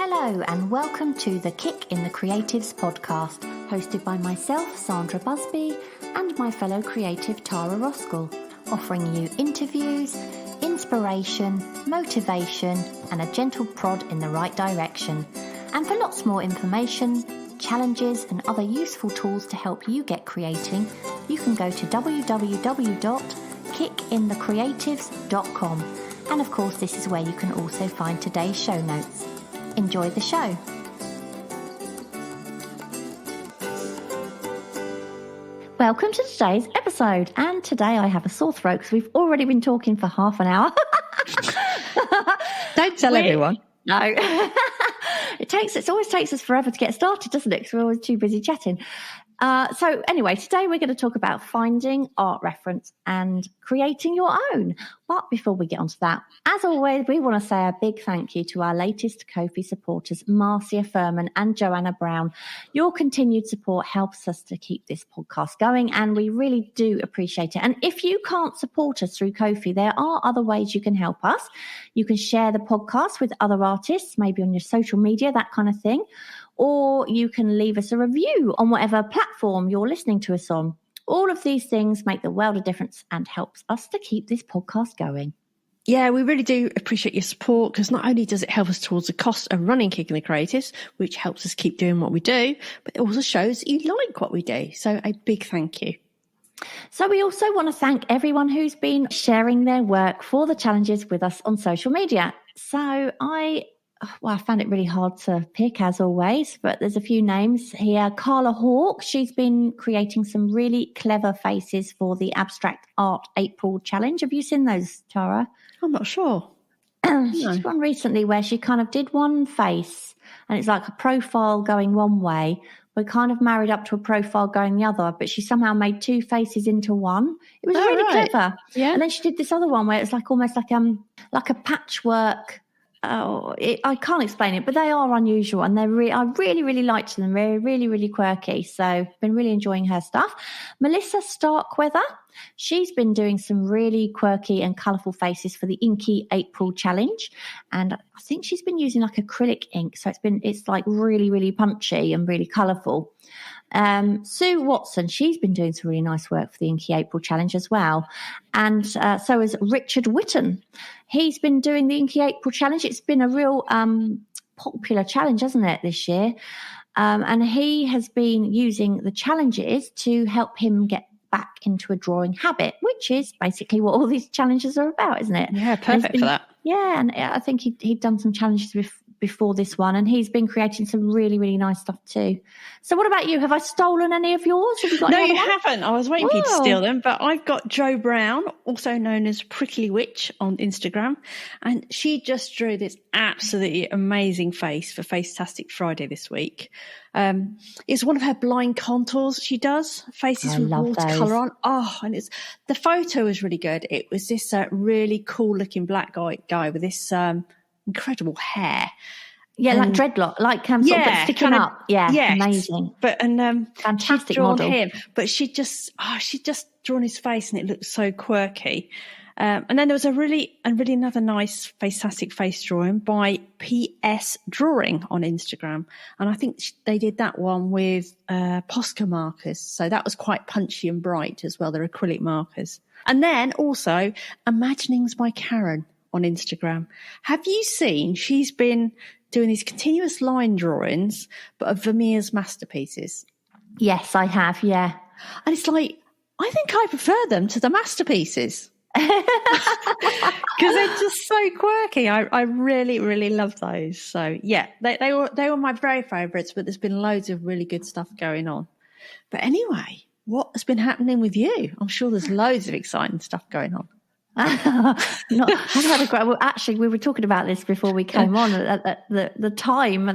Hello and welcome to the Kick in the Creatives podcast, hosted by myself, Sandra Busby, and my fellow creative Tara Roskell, offering you interviews, inspiration, motivation, and a gentle prod in the right direction. And for lots more information, challenges, and other useful tools to help you get creating, you can go to www.kickinthecreatives.com. And of course, this is where you can also find today's show notes. Enjoy the show. Welcome to today's episode. And today I have a sore throat because we've already been talking for half an hour. Don't tell everyone. No. It always takes us forever to get started, doesn't it? Because we're always too busy chatting. So anyway, today we're going to talk about finding art reference and creating your own. But before we get onto that, as always, we want to say a big thank you to our latest Ko-fi supporters, Marcia Furman and Joanna Brown. Your continued support helps us to keep this podcast going, and we really do appreciate it. And if you can't support us through Ko-fi, there are other ways you can help us. You can share the podcast with other artists, maybe on your social media, that kind of thing. Or you can leave us a review on whatever platform you're listening to us on. All of these things make the world of difference and helps us to keep this podcast going. Yeah, we really do appreciate your support, because not only does it help us towards the cost of running Kick in the Creatives, which helps us keep doing what we do, but it also shows that you like what we do. So a big thank you. So we also want to thank everyone who's been sharing their work for the challenges with us on social media. So I found it really hard to pick, as always, but there's a few names here. Carla Hawke, she's been creating some really clever faces for the Abstract Art April Challenge. Have you seen those, Tara? I'm not sure. She's one recently where she kind of did one face, and it's like a profile going one way, but kind of married up to a profile going the other, but she somehow made two faces into one. It was really clever. Yeah. And then she did this other one where it's like almost like a patchwork. I can't explain it, but they are unusual, and I really liked them. They're really, really quirky. So I've been really enjoying her stuff. Melissa Starkweather, she's been doing some really quirky and colourful faces for the Inky April Challenge, and I think she's been using like acrylic ink, so it's like really, really punchy and really colourful. Sue Watson, she's been doing some really nice work for the Inky April Challenge as well. And so is Richard Witten. He's been doing the Inky April Challenge. It's been a real popular challenge, hasn't it, this year? And he has been using the challenges to help him get back into a drawing habit, which is basically what all these challenges are about, isn't it? Yeah, perfect for that. Yeah, and I think he'd done some challenges before this one, and he's been creating some really, really nice stuff too. So what about you? Have I stolen any of yours? Have you got No, any you haven't. I was waiting for you to steal them, but I've got Jo Brown, also known as Prickly Witch on Instagram, and she just drew this absolutely amazing face for Facetastic Friday this week. It's one of her blind contours she does, faces with watercolour on. Oh, and the photo was really good. It was this really cool looking black guy with this incredible hair. Yeah, like dreadlock, like sort of sticking up. Yeah, yes. Amazing. But fantastic model. Him, but she just drawn his face, and it looked so quirky. And then there was a really another nice Facetastic face drawing by PS Drawing on Instagram, and I think they did that one with Posca markers, so that was quite punchy and bright as well. They're acrylic markers. And then also Imaginings by Karen on Instagram. Have you seen? She's been doing these continuous line drawings, but of Vermeer's masterpieces. Yes, I have. Yeah, and it's like, I think I prefer them to the masterpieces. Because they're just so quirky. I really, really love those. So yeah, they were my very favourites, but there's been loads of really good stuff going on. But anyway, what has been happening with you? I'm sure there's loads of exciting stuff going on. Actually, we were talking about this before we came on. The time,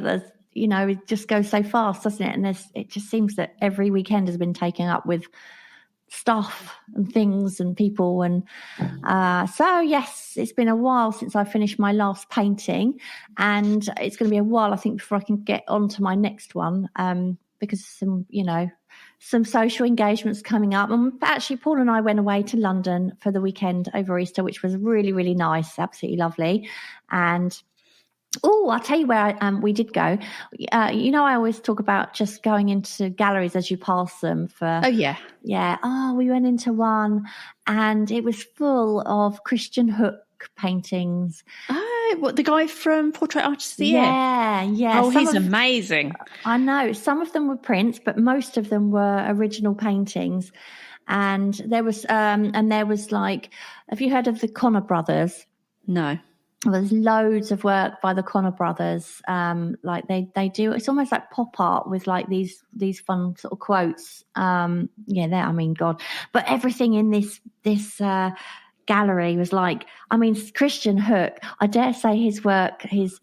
it just goes so fast, doesn't it? And it just seems that every weekend has been taken up with stuff and things and people, and so yes, it's been a while since I finished my last painting, and it's going to be a while, I think, before I can get on to my next one, because some social engagements coming up. And actually, Paul and I went away to London for the weekend over Easter, which was really, really nice, absolutely lovely. And Oh, I'll tell you where we did go. I always talk about just going into galleries as you pass them for. Oh, yeah. Yeah. Oh, we went into one and it was full of Christian Hook paintings. Oh, what, the guy from Portrait Artist of the Year? Yeah. Oh, he's amazing. I know. Some of them were prints, but most of them were original paintings. And there was like, have you heard of the Connor brothers? No. There's loads of work by the Connor brothers. Like they do, it's almost like pop art with like these fun sort of quotes. God. But everything in this gallery was like, Christian Hook, I dare say his work, his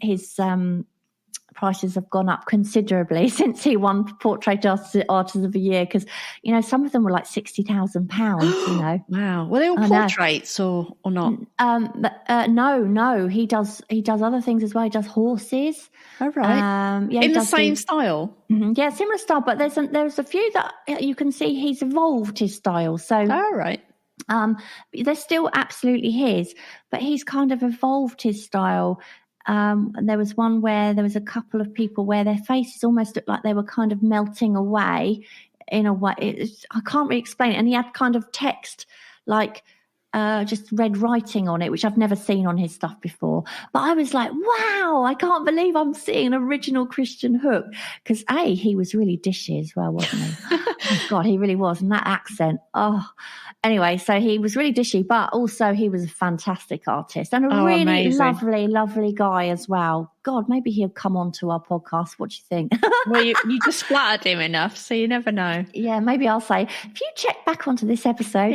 prices have gone up considerably since he won Portrait Artist of the Year, because some of them were like £60,000. Wow. Were they all portraits or not? No, he does other things as well. He does horses. Oh, right. In the same style. Yeah, similar style, but there's a few that you can see he's evolved his style. So all right. They're still absolutely his, but he's kind of evolved his style. And there was one where there was a couple of people where their faces almost looked like they were kind of melting away in a way. I can't really explain it. And he had kind of text like just red writing on it, which I've never seen on his stuff before. But I was like, wow, I can't believe I'm seeing an original Christian Hook. Because he was really dishy as well, wasn't he? Oh, God, he really was. And that accent, Anyway, so he was really dishy, but also he was a fantastic artist and a really amazing. lovely guy as well. God, maybe he'll come on to our podcast. What do you think? Well, you just flattered him enough, so you never know. Yeah, maybe I'll say, if you check back onto this episode,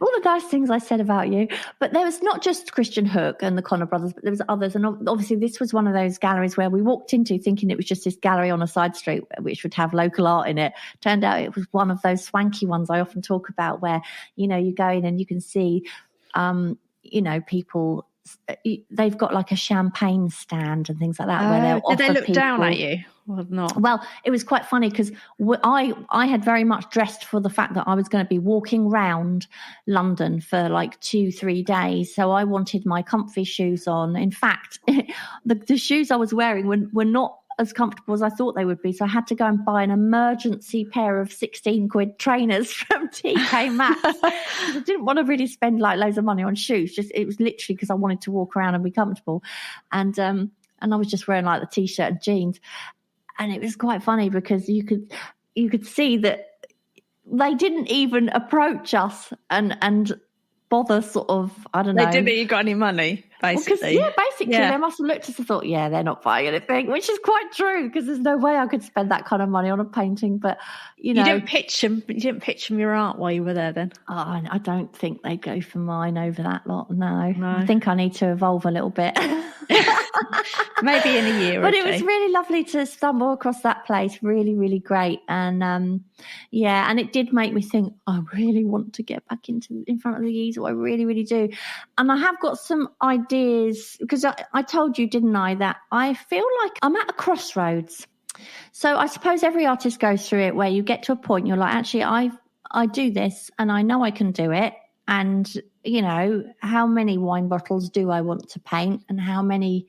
all the nice things I said about you. But there was not just Christian Hook and the Connor brothers, but there was others. And obviously this was one of those galleries where we walked into thinking it was just this gallery on a side street which would have local art in it. Turned out it was one of those swanky ones I often talk about where, you go in and you can see, people, they've got like a champagne stand and things like that. Where they'll did they look people down at you or not? Well, it was quite funny because I had very much dressed for the fact that I was going to be walking round London for like 2-3 days. So I wanted my comfy shoes on. In fact, the shoes I was wearing were not as comfortable as I thought they would be. So I had to go and buy an emergency pair of 16 quid trainers from TK Maxx. I didn't want to really spend like loads of money on shoes. It was literally because I wanted to walk around and be comfortable. And I was just wearing like the t-shirt and jeans. And it was quite funny because you could see that they didn't even approach us and bother sort of, I don't know. They didn't think you got any money, basically. Well, basically they must have looked at us and thought, they're not buying anything, which is quite true because there's no way I could spend that kind of money on a painting. But, You didn't pitch them your art while you were there then? Oh, I don't think they'd go for mine over that lot, no. I think I need to evolve a little bit. Maybe in a year but or it two. was really lovely to stumble across that place. Really, really great. And and it did make me think, I really want to get back in front of the easel. I really, really do. And I have got some ideas because I told you, didn't I, that I feel like I'm at a crossroads. So I suppose every artist goes through it where you get to a point you're like, actually, I do this and I know I can do it. And, how many wine bottles do I want to paint and how many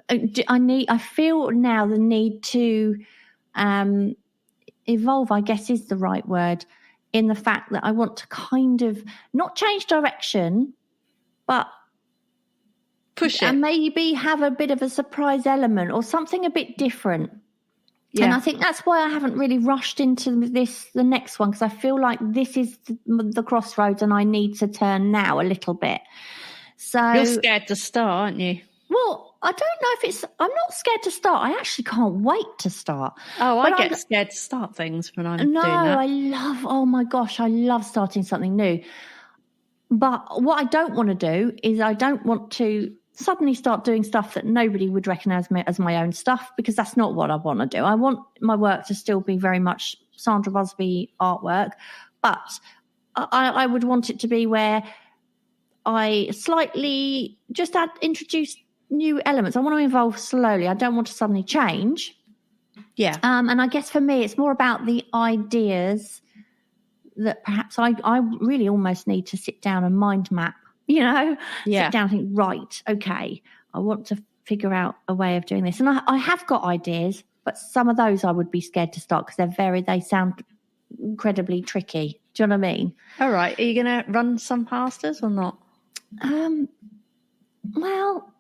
I feel now the need to evolve, I guess is the right word, in the fact that I want to kind of not change direction, but push it and maybe have a bit of a surprise element or something a bit different. Yeah. And I think that's why I haven't really rushed into the next one, because I feel like this is the crossroads and I need to turn now a little bit. So you're scared to start, aren't you? Well, I don't know if I'm not scared to start. I actually can't wait to start. Oh, I get scared to start things when I'm doing that. I love starting something new. But what I don't want to do is I don't want to suddenly start doing stuff that nobody would recognise as my own stuff, because that's not what I want to do. I want my work to still be very much Sandra Busby artwork, but I would want it to be where I slightly just introduce new elements. I want to evolve slowly. I don't want to suddenly change. Yeah. And I guess for me, it's more about the ideas that perhaps I really almost need to sit down and mind map. Sit down and think, right, okay, I want to figure out a way of doing this. And I have got ideas, but some of those I would be scared to start because they sound incredibly tricky. Do you know what I mean? All right. Are you going to run some past us or not? Well,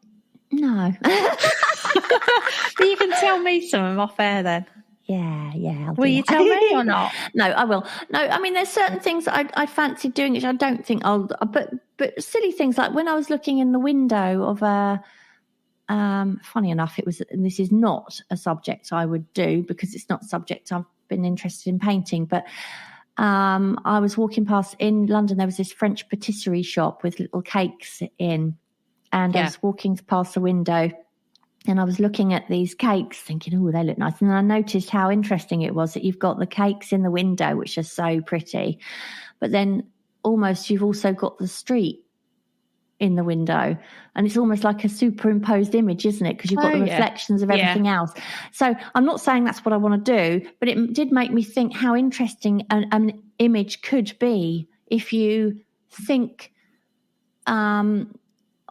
no. But you can tell me some off air then. Yeah. Will you tell me or not? No, I will. No, I mean, there's certain things I fancy doing, which I don't think but silly things like when I was looking in the window of a, funny enough, this is not a subject I would do because it's not a subject I've been interested in painting, but I was walking past in London, there was this French patisserie shop with little cakes in, and I was walking past the window and I was looking at these cakes thinking, oh, they look nice. And then I noticed how interesting it was that you've got the cakes in the window, which are so pretty. But then almost you've also got the street in the window. And it's almost like a superimposed image, isn't it? Because you've got the reflections of everything else. So I'm not saying that's what I want to do, but it did make me think how interesting an image could be if you think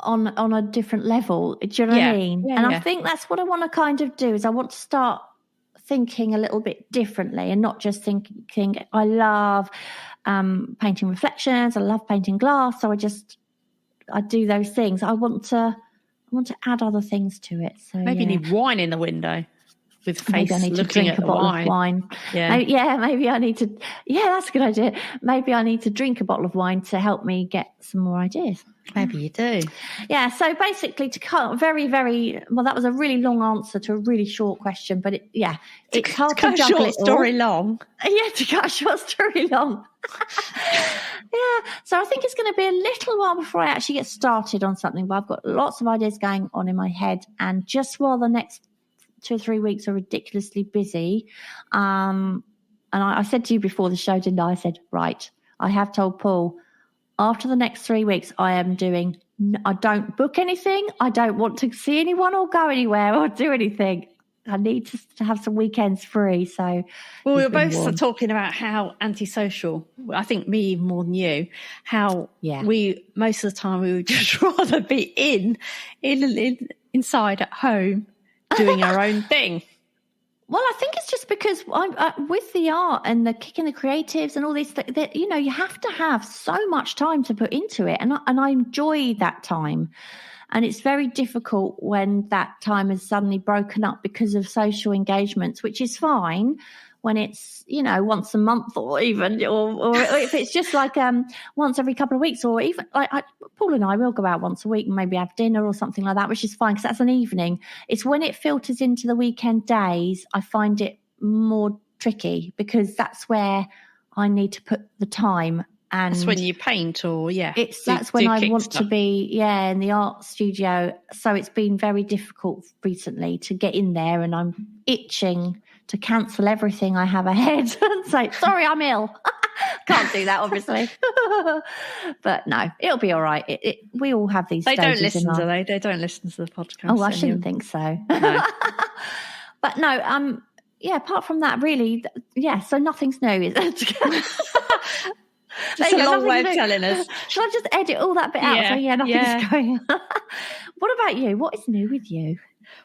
on a different level. Do you know what I mean? I think that's what I want to kind of do is I want to start thinking a little bit differently and not just thinking I love painting reflections, I love painting glass, so I do those things. I want to add other things to it. So maybe you need wine in the window with face maybe I need to looking drink at a the bottle wine. of wine. Maybe I need to. Yeah, that's a good idea. Maybe I need to drink a bottle of wine to help me get some more ideas. Maybe you do. Yeah. So basically, to cut very, very well, that was a really long answer to a really short question, but it's hard to juggle short it all. story long. Yeah, to cut a short story long. So I think it's going to be a little while before I actually get started on something, but I've got lots of ideas going on in my head, and just while the next 2 or 3 weeks are ridiculously busy, and I said to you before the show, didn't I? I said, right, I have told Paul, after the next 3 weeks, I don't book anything. I don't want to see anyone or go anywhere or do anything. I need to have some weekends free. So, well, we were both talking about how antisocial, I think me more than you, how we, most of the time we would just rather be inside at home doing our own thing. Well, I think it's just because with the art and the kicking the creatives and all these things, that you have to have so much time to put into it, and I enjoy that time. And it's very difficult when that time is suddenly broken up because of social engagements, which is fine when it's once a month or even or if it's just like once every couple of weeks, or even like Paul and I will go out once a week and maybe have dinner or something like that, which is fine because that's an evening. It's when it filters into the weekend days I find it more tricky, because that's where I need to put the time. And that's when you paint, or that's when I want to be in the art studio. So it's been very difficult recently to get in there, and I'm itching to cancel everything I have ahead and say, sorry, I'm ill. Can't do that, obviously. But no, it'll be all right. We all have these stages. They don't listen, do they? They don't listen to the podcast. Oh, I shouldn't think so. No. But no, apart from that, really, so nothing's new, is it? Just a long way of telling us. Shall I just edit all that bit out? So nothing's going on. What about you? What is new with you?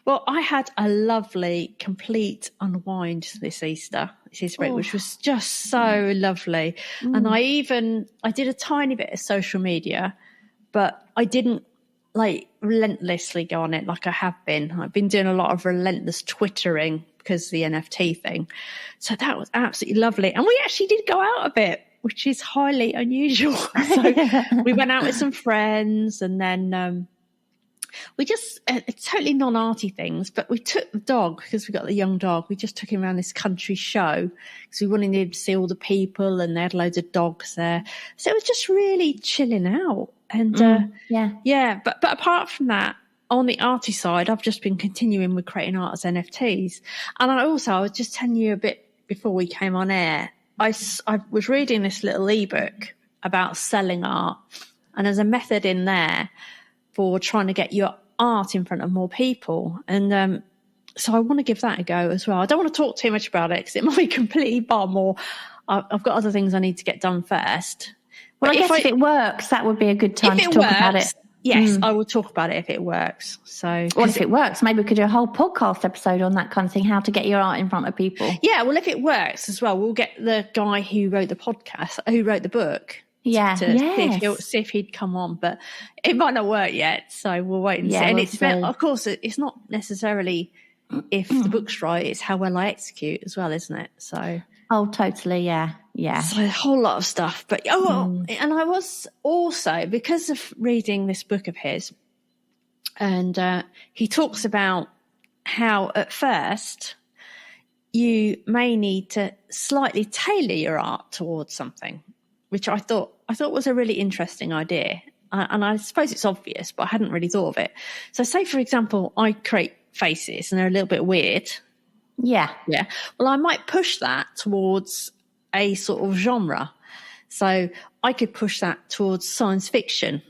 Well, I had a lovely, complete unwind this Easter break, which was just so lovely. And I did a tiny bit of social media, but I didn't relentlessly go on it like I have been. I've been doing a lot of relentless Twittering because of the NFT thing. So that was absolutely lovely. And we actually did go out a bit, which is highly unusual. So we went out with some friends, and then we just totally non-arty things, but we took the dog, because we got the young dog. We just took him around this country show because we wanted him to see all the people, and they had loads of dogs there. So it was just really chilling out. And but apart from that, on the arty side, I've just been continuing with creating art as NFTs. And I was just telling you a bit before we came on air, I was reading this little ebook about selling art, and there's a method in there for trying to get your art in front of more people. And so I want to give that a go as well. I don't want to talk too much about it because it might be completely bomb, or I've got other things I need to get done first. Well, I guess if it works, that would be a good time to talk about it. Yes, I will talk about it if it works. So, well, if it works, maybe we could do a whole podcast episode on that kind of thing, how to get your art in front of people. Yeah, well, if it works as well, we'll get the guy who wrote the book. Yeah, to see if he'd come on, but it might not work yet, so we'll wait and see. And of course, it's not necessarily if the book's right; it's how well I execute as well, isn't it? So, totally, yeah. So a whole lot of stuff, but and I was also, because of reading this book of his, and he talks about how at first you may need to slightly tailor your art towards something, which I thought was a really interesting idea. And I suppose it's obvious, but I hadn't really thought of it. So say, for example, I create faces and they're a little bit weird. Yeah. Yeah. Well, I might push that towards a sort of genre. So I could push that towards science fiction.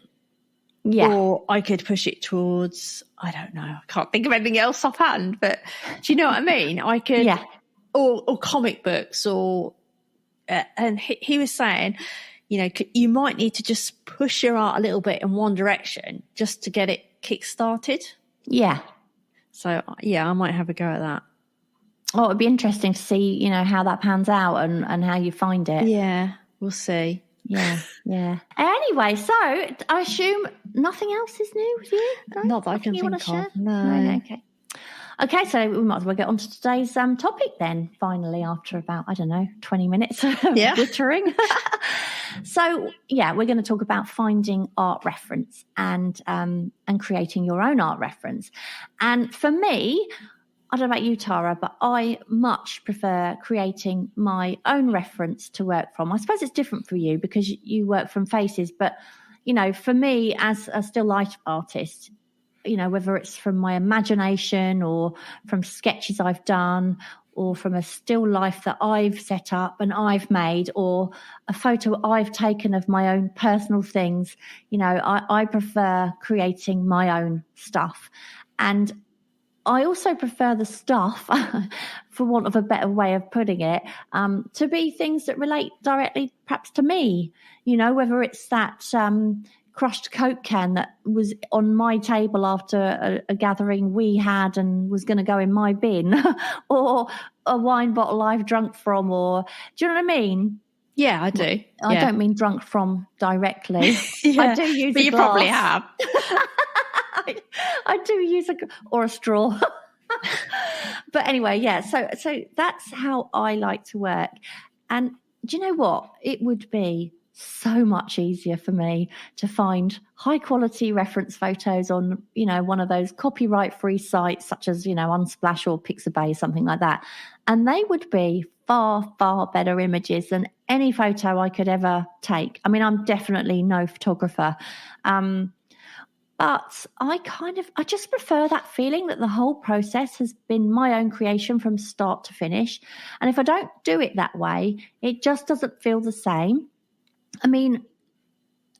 Yeah. Or I could push it towards, I don't know, I can't think of anything else offhand, but do you know what I mean? I could, or comic books, or, and he was saying, you might need to just push your art a little bit in one direction just to get it kick-started. Yeah. So, I might have a go at that. Oh, it'd be interesting to see, how that pans out and how you find it. Yeah, we'll see. Yeah. Anyway, so I assume nothing else is new with you? No? Not that I can think of. No. Okay, so we might as well get on to today's topic then, finally, after about, 20 minutes of glittering. So, we're going to talk about finding art reference and creating your own art reference. And for me, I don't know about you, Tara, but I much prefer creating my own reference to work from. I suppose it's different for you because you work from faces, but, for me as a still life artist, whether it's from my imagination or from sketches I've done or from a still life that I've set up and I've made or a photo I've taken of my own personal things, I prefer creating my own stuff. And I also prefer the stuff, for want of a better way of putting it, to be things that relate directly perhaps to me, whether it's that crushed Coke can that was on my table after a gathering we had and was going to go in my bin, or a wine bottle I've drunk from, or do you know what I mean? Yeah, I do. I don't mean drunk from directly. Yeah, I do use but a you glass. Probably have. I do use a straw. But anyway, so that's how I like to work. And do you know what? It would be so much easier for me to find high quality reference photos on, one of those copyright free sites such as, Unsplash or Pixabay, something like that. And they would be far, far better images than any photo I could ever take. I mean, I'm definitely no photographer. But I just prefer that feeling that the whole process has been my own creation from start to finish. And if I don't do it that way, it just doesn't feel the same. I mean,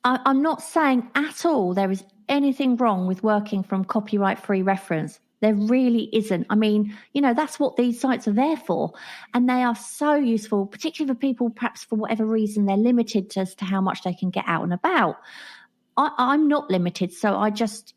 I'm not saying at all there is anything wrong with working from copyright-free reference. There really isn't. I mean, that's what these sites are there for. And they are so useful, particularly for people, perhaps for whatever reason, they're limited as to how much they can get out and about. I'm not limited, so I just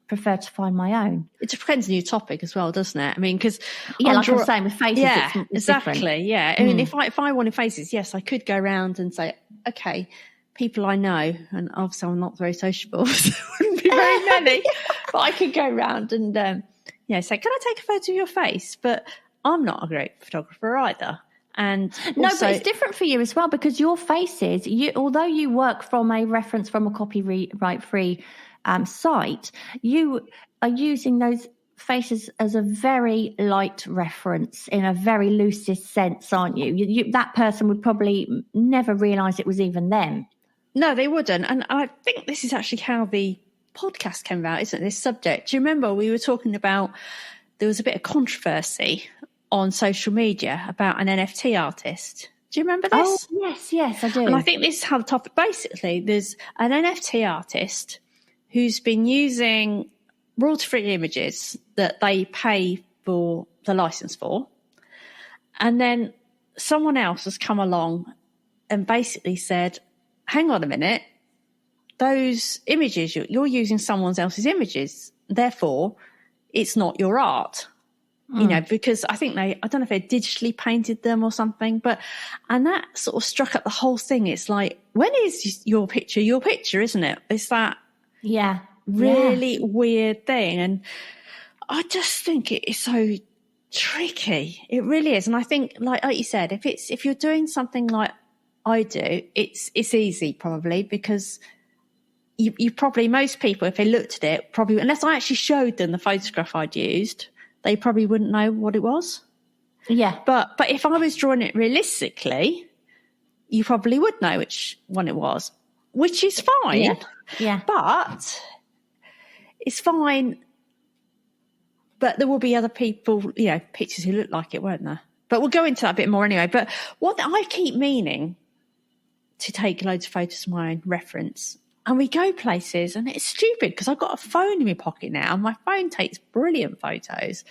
prefer to find my own. It depends on your topic as well, doesn't it? I mean, because like I was saying with faces, it's exactly. Different. Yeah, I mean, if I wanted faces, yes, I could go around and say, okay, people I know, and obviously I'm not very sociable, so there wouldn't be very many, but I could go around and say, can I take a photo of your face? But I'm not a great photographer either. And no, but it's different for you as well because your faces, although you work from a reference from a copyright-free site, you are using those faces as a very light reference in a very loosest sense, aren't you? That person would probably never realise it was even them. No, they wouldn't. And I think this is actually how the podcast came about, isn't it? This subject. Do you remember we were talking about there was a bit of controversy on social media about an NFT artist. Do you remember this? Oh, yes, I do. And I think this is how the topic, basically, there's an NFT artist who's been using royalty-free images that they pay for the license for. And then someone else has come along and basically said, hang on a minute, those images, you're using someone else's images. Therefore, it's not your art. You know, because I think I don't know if they digitally painted them or something, and that sort of struck up the whole thing. It's like, when is your picture, isn't it? It's that really weird thing. And I just think it is so tricky. It really is. And I think, like you said, if you're doing something like I do, it's easy probably, because you probably, most people, if they looked at it, probably, unless I actually showed them the photograph I'd used, they probably wouldn't know what it was. Yeah. But if I was drawing it realistically, you probably would know which one it was, which is fine. Yeah. But it's fine. But there will be other people, you know, pictures who look like it, won't there? But we'll go into that a bit more anyway. But what I keep meaning to take loads of photos of my own reference. And we go places, and it's stupid because I've got a phone in my pocket now, and my phone takes brilliant photos.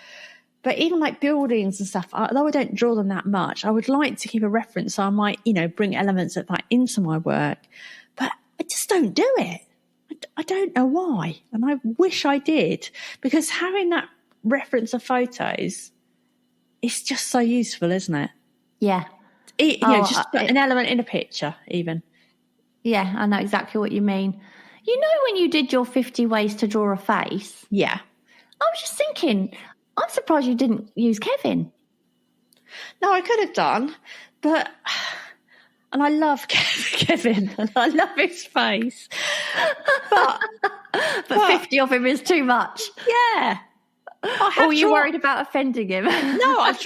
But even like buildings and stuff, although I don't draw them that much, I would like to keep a reference. So I might, you know, bring elements of that into my work. But I just don't do it. I don't know why. And I wish I did, because having that reference of photos is just so useful, isn't it? Yeah. You know, just put an element in a picture even. Yeah, I know exactly what you mean. You know, when you did your 50 ways to draw a face? Yeah. I was just thinking, I'm surprised you didn't use Kevin. No, I could have done, but... And I love Kevin, and I love his face. But 50 of him is too much. Yeah. Or you worried about offending him? No, I've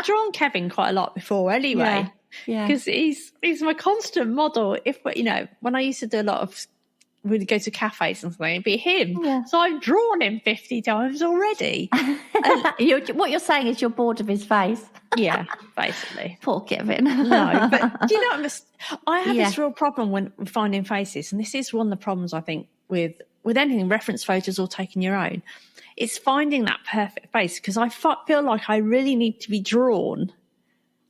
drawn Kevin quite a lot before anyway. Yeah. Because he's my constant model. If, you know, when I used to do a lot of, we'd go to cafes and something, it'd be him. Yeah. So I've drawn him 50 times already. What you're saying is you're bored of his face. Yeah, basically. Poor Kevin. No, but do you know what I have this real problem when finding faces, and this is one of the problems I think with anything, reference photos or taking your own. It's finding that perfect face, because I feel like I really need to be drawn.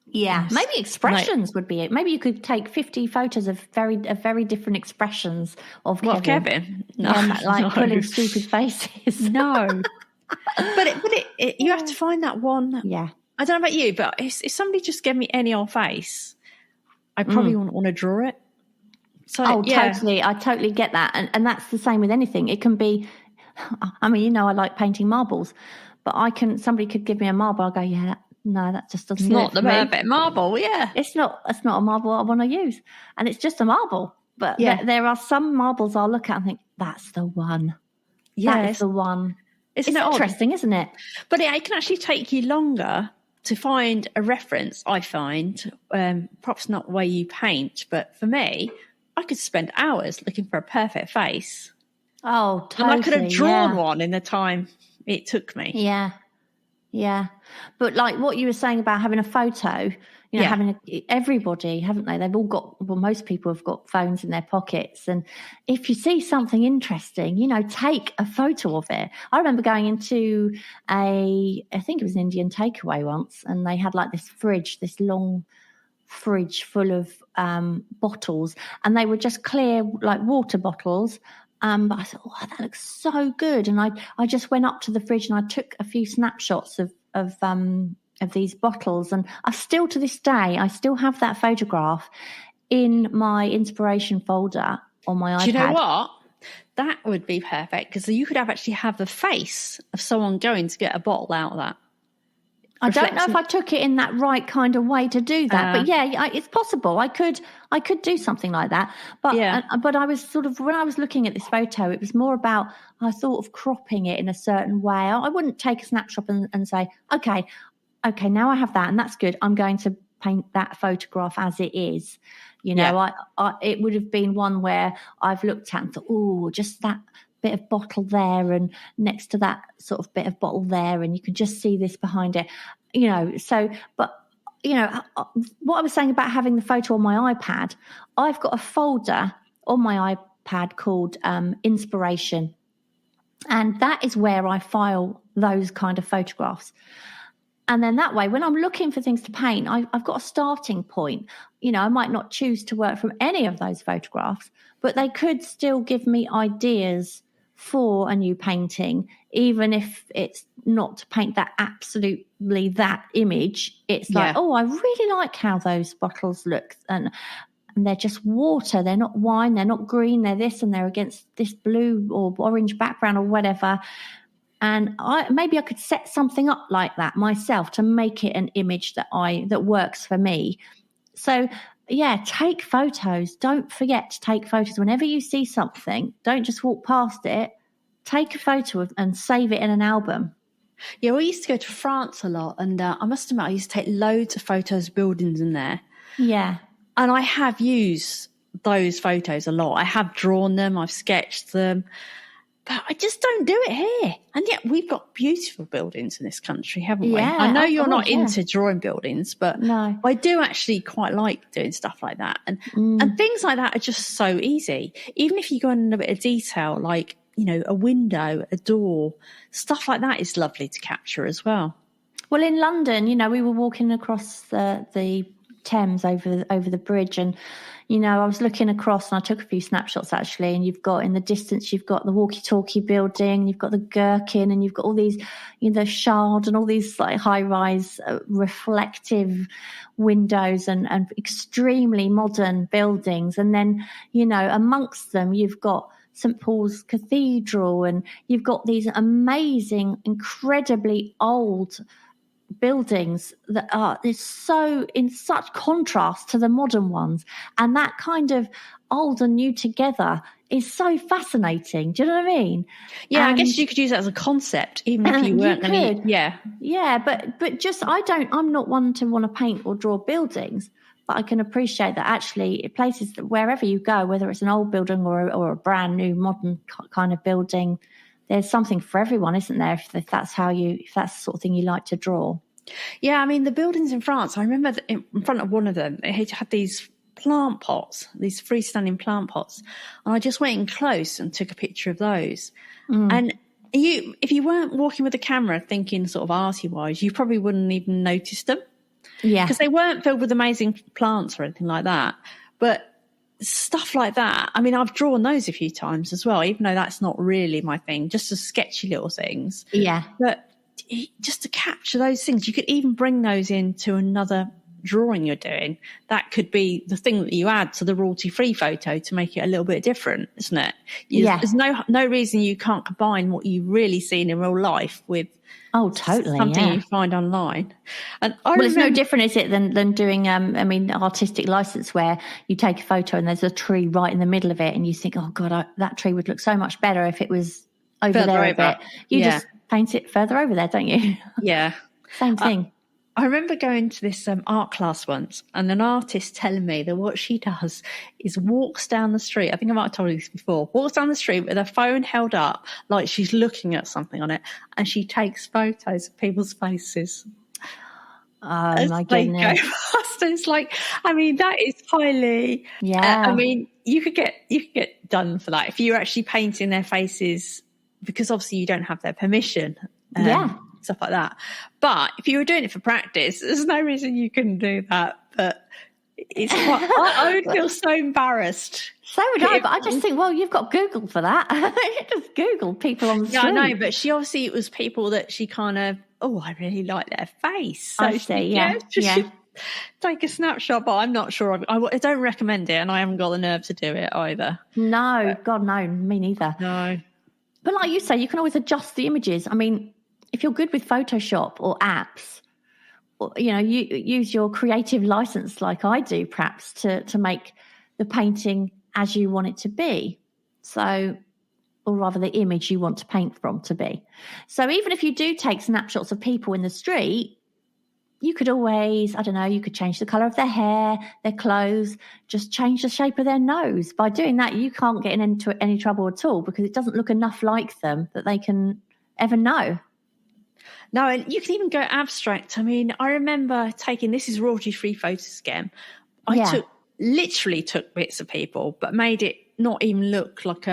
Yeah, maybe expressions would be it. Maybe you could take 50 photos of very different expressions of Kevin. Kevin? No, like pulling stupid faces. No. But you have to find that one. Yeah. I don't know about you, but if somebody just gave me any old face, I probably wouldn't want to draw it. So, totally. I totally get that. And that's the same with anything. It can be, I mean, you know, I like painting marbles, but somebody could give me a marble. I'll go, no, that just doesn't. It's not the perfect marble, yeah. It's not a marble I want to use. And it's just a marble. But there are some marbles I'll look at and think, that's the one. Yeah. That's the one. It's interesting, isn't it? But it can actually take you longer to find a reference, I find. Perhaps not the way you paint, but for me, I could spend hours looking for a perfect face. Oh, totally. And I could have drawn one in the time it took me. Yeah. Yeah. But like what you were saying about having a photo, you know, everybody, haven't they? They've all got, most people have got phones in their pockets. And if you see something interesting, you know, take a photo of it. I remember going into I think it was an Indian takeaway once, and they had like this long fridge full of bottles, and they were just clear, like water bottles. But I thought, that looks so good. And I just went up to the fridge and I took a few snapshots of these bottles. And I still, to this day, I still have that photograph in my inspiration folder on my iPad. Do you know what? That would be perfect, because you could actually have the face of someone going to get a bottle out of that. I don't know if I took it in that right kind of way to do that, but it's possible. I could do something like that. But but I was sort of, when I was looking at this photo, it was more about, I thought of cropping it in a certain way. I wouldn't take a snapshot and say, okay, now I have that, and that's good. I'm going to paint that photograph as it is. You know, it would have been one where I've looked at and thought, just that bit of bottle there, and next to that sort of bit of bottle there, and you can just see this behind it, you know. So, but you know, what I was saying about having the photo on my iPad, I've got a folder on my iPad called Inspiration, and that is where I file those kind of photographs. And then that way, when I'm looking for things to paint, I've got a starting point. You know, I might not choose to work from any of those photographs, but they could still give me ideas for a new painting, even if it's not to paint that absolutely that image. It's like, oh, I really like how those bottles look. And they're just water. They're not wine. They're not green. They're this, and they're against this blue or orange background or whatever. And maybe I could set something up like that myself to make it an image that works for me. So, yeah, take photos. Don't forget to take photos. Whenever you see something, don't just walk past it. Take a photo and save it in an album. Yeah, we used to go to France a lot, and I must admit I used to take loads of photos of buildings in there. Yeah. And I have used those photos a lot. I have drawn them, I've sketched them. But I just don't do it here. And yet we've got beautiful buildings in this country, haven't we? Yeah, I know you're not into drawing buildings, but no. I do actually quite like doing stuff like that. And things like that are just so easy. Even if you go in a bit of detail, like, you know, a window, a door, stuff like that is lovely to capture as well. Well, in London, you know, we were walking across the Thames over the bridge, and you know, I was looking across and I took a few snapshots actually, and you've got in the distance, you've got the walkie-talkie building, you've got the Gherkin, and you've got all these, you know, the Shard and all these like high-rise reflective windows and extremely modern buildings. And then, you know, amongst them you've got St. Paul's Cathedral, and you've got these amazing, incredibly old buildings that are so in such contrast to the modern ones, and that kind of old and new together is so fascinating. Do you know what I mean? Yeah, I guess you could use that as a concept, even if you weren't going to. Yeah, but just I'm not one to want to paint or draw buildings, but I can appreciate that actually places wherever you go, whether it's an old building or a brand new modern kind of building, there's something for everyone, isn't there? If that's the sort of thing you like to draw. Yeah, I mean, the buildings in France, I remember that in front of one of them, it had these plant pots, these freestanding plant pots. And I just went in close and took a picture of those. And if you weren't walking with a camera thinking sort of arty-wise, you probably wouldn't even notice them. Yeah. Because they weren't filled with amazing plants or anything like that. But stuff like that, I mean, I've drawn those a few times as well, even though that's not really my thing, just as sketchy little things. Yeah. But just to capture those things, you could even bring those into another drawing you're doing. That could be the thing that you add to the royalty-free photo to make it a little bit different, isn't it? Yeah. There's no reason you can't combine what you've really seen in real life with something you find online. And it's no different, is it, than doing artistic license, where you take a photo and there's a tree right in the middle of it, and you think, oh God, that tree would look so much better if it was over there a bit. You just paint it further over there, don't you? Yeah. Same thing. I remember going to this art class once, and an artist telling me that what she does is walks down the street. I think I might have told you this before. Walks down the street with her phone held up like she's looking at something on it, and she takes photos of people's faces. Oh, my goodness. It's like, I mean, that is highly... Yeah. I mean, you could get done for that if you're actually painting their faces, because obviously you don't have their permission. Stuff like that. But if you were doing it for practice, there's no reason you couldn't do that. But it's quite, I would feel so embarrassed. So would I, but I just think, well, you've got Google for that. Just Google people on the street. Yeah, I know, but it was people that she kind of, I really like their face. So I see, yeah. Take a snapshot, but I'm not sure. I don't recommend it, and I haven't got the nerve to do it either. No, God, no, me neither. No. But like you say, you can always adjust the images. I mean, if you're good with Photoshop or apps, you know, you use your creative license like I do, perhaps, to make the painting as you want it to be. So, or rather the image you want to paint from to be. So even if you do take snapshots of people in the street, you could always, I don't know, you could change the colour of their hair, their clothes, just change the shape of their nose. By doing that, you can't get into any trouble at all, because it doesn't look enough like them that they can ever know. No, and you can even go abstract. I mean, I remember this is royalty-free photos again. I literally took bits of people, but made it not even look like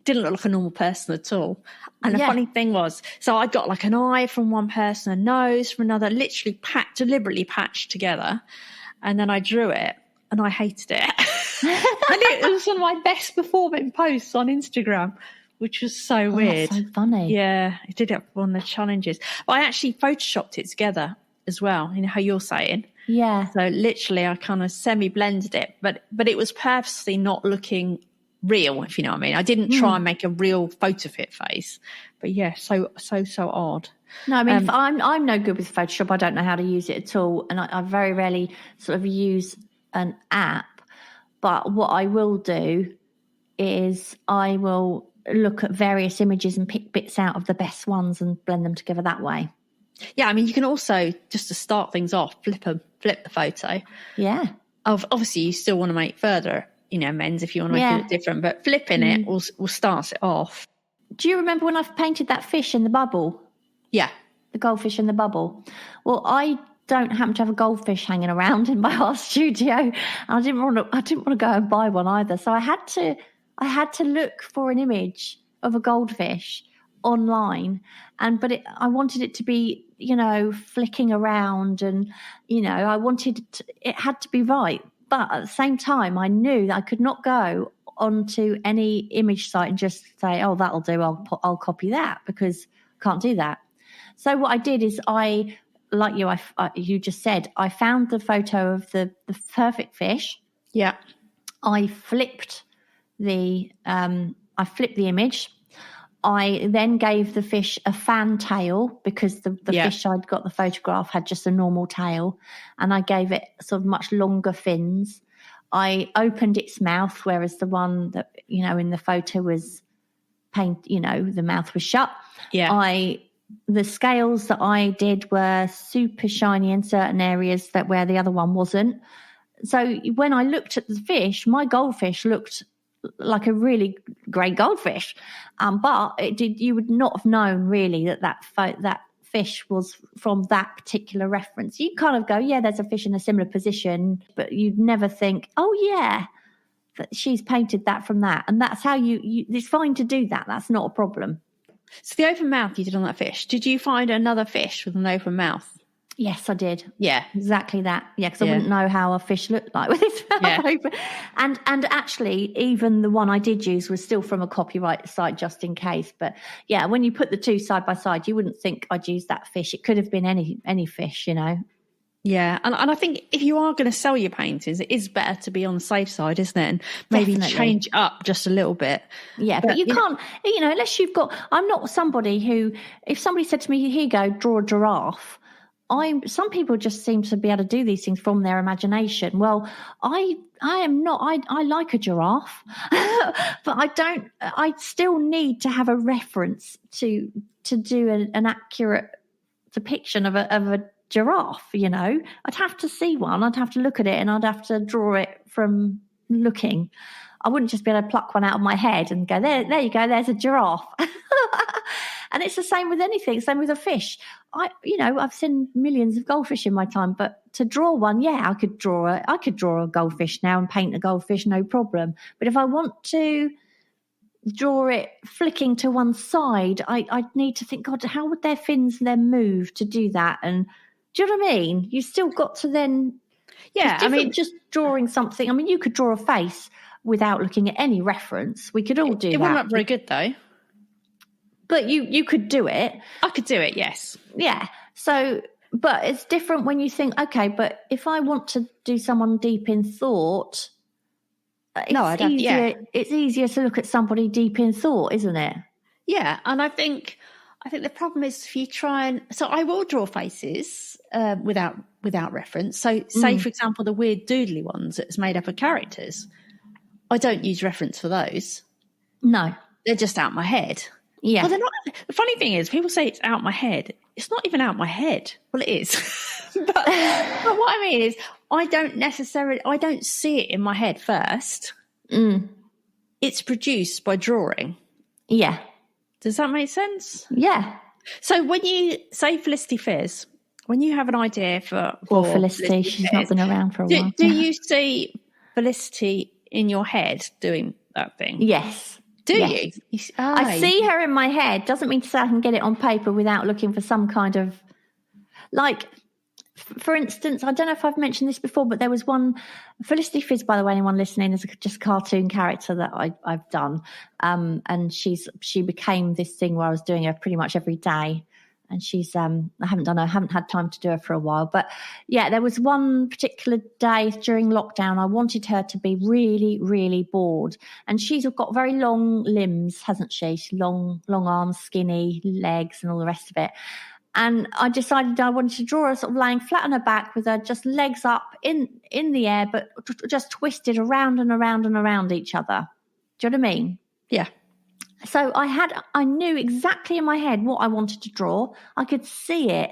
didn't look like a normal person at all. And the funny thing was, so I got like an eye from one person, a nose from another, literally deliberately patched together. And then I drew it and I hated it. And it was one of my best performing posts on Instagram, which was so weird. That's so funny. Yeah, I did it for one of the challenges. But I actually photoshopped it together as well, you know how you're saying. Yeah. So literally I kind of semi-blended it, but it was purposely not looking real, if you know what I mean. I didn't try and make a real photo fit face. But yeah, so odd. No, I mean, I'm no good with Photoshop. I don't know how to use it at all. And I very rarely sort of use an app. But what I will do is I will look at various images and pick bits out of the best ones and blend them together that way. Yeah, I mean, you can also, just to start things off, flip the photo. Yeah. Obviously, you still want to make further, amends if you want to make it look different, but flipping it will start it off. Do you remember when I painted that fish in the bubble? Yeah. The goldfish in the bubble. Well, I don't happen to have a goldfish hanging around in my art studio. I didn't want to go and buy one either. So I had to look for an image of a goldfish online, but I wanted it to be, flicking around, and I wanted it had to be right. But at the same time, I knew that I could not go onto any image site and just say, "Oh, that'll do. I'll copy that," because I can't do that. So what I did is you just said, I found the photo of the perfect fish. Yeah. I flipped the image. I then gave the fish a fan tail because the fish I'd got the photograph had just a normal tail, and I gave it sort of much longer fins. I opened its mouth, whereas the one that, in the photo was the mouth was shut. Yeah. The scales that I did were super shiny in certain areas where the other one wasn't. So when I looked at the fish, my goldfish looked like a really great goldfish. But you would not have known really that fish was from that particular reference. You kind of go, yeah, there's a fish in a similar position, but you'd never think, oh yeah, that she's painted that from that. And that's how it's fine to do that. That's not a problem. So the open mouth you did on that fish, did you find another fish with an open mouth? Yes, I did. Yeah. Exactly that. Yeah, because I wouldn't know how a fish looked like with its mouth open. And actually, even the one I did use was still from a copyright site just in case. But yeah, when you put the two side by side, you wouldn't think I'd use that fish. It could have been any fish, Yeah, and I think if you are going to sell your paintings, it is better to be on the safe side, isn't it? And maybe change up just a little bit. Yeah, but you can't, unless you've got, I'm not somebody who, if somebody said to me, here you go, draw a giraffe, some people just seem to be able to do these things from their imagination. Well, I am not, I like a giraffe, but I still need to have a reference to do an accurate depiction of a giraffe. I'd have to see one, I'd have to look at it, and I'd have to draw it from looking. I wouldn't just be able to pluck one out of my head and go, there you go, there's a giraffe. And it's the same with anything, same with a fish. I've seen millions of goldfish in my time, but to draw one, I could draw a goldfish now and paint a goldfish, no problem. But if I want to draw it flicking to one side, I'd need to think, God, how would their fins then move to do that? And do you know what I mean? You still got to then... Yeah, just drawing something. I mean, you could draw a face without looking at any reference. We could all do that. It wasn't very good, though. But you could do it. I could do it, yes. Yeah. So, but it's different when you think, okay, but if I want to do someone deep in thought, it's easier to look at somebody deep in thought, isn't it? Yeah, and I think the problem is if you try and... So I will draw faces without reference. So say, for example, the weird doodly ones that's made up of characters. I don't use reference for those. No. They're just out my head. Yeah. Well, they're not. The funny thing is, people say it's out my head. It's not even out my head. Well, it is. but what I mean is, I don't see it in my head first. It's produced by drawing. Yeah. Does that make sense? Yeah. So when you say Felicity Fizz, when you have an idea for Felicity, she's not been around for a while. Do you see Felicity in your head doing that thing? Yes. Do Yes. you? I see her in my head. Doesn't mean to say I can get it on paper without looking for some kind of, like, for instance, I don't know if I've mentioned this before, but there was one, Felicity Fizz, by the way, anyone listening, is just a cartoon character that I've done. And she became this thing where I was doing her pretty much every day. And she's, I haven't had time to do her for a while. But yeah, there was one particular day during lockdown, I wanted her to be really, really bored. And she's got very long limbs, hasn't she? She's long arms, skinny legs and all the rest of it. And I decided I wanted to draw her sort of laying flat on her back with her just legs up in the air, but just twisted around and around and around each other. Do you know what I mean? Yeah. So I knew exactly in my head what I wanted to draw. I could see it.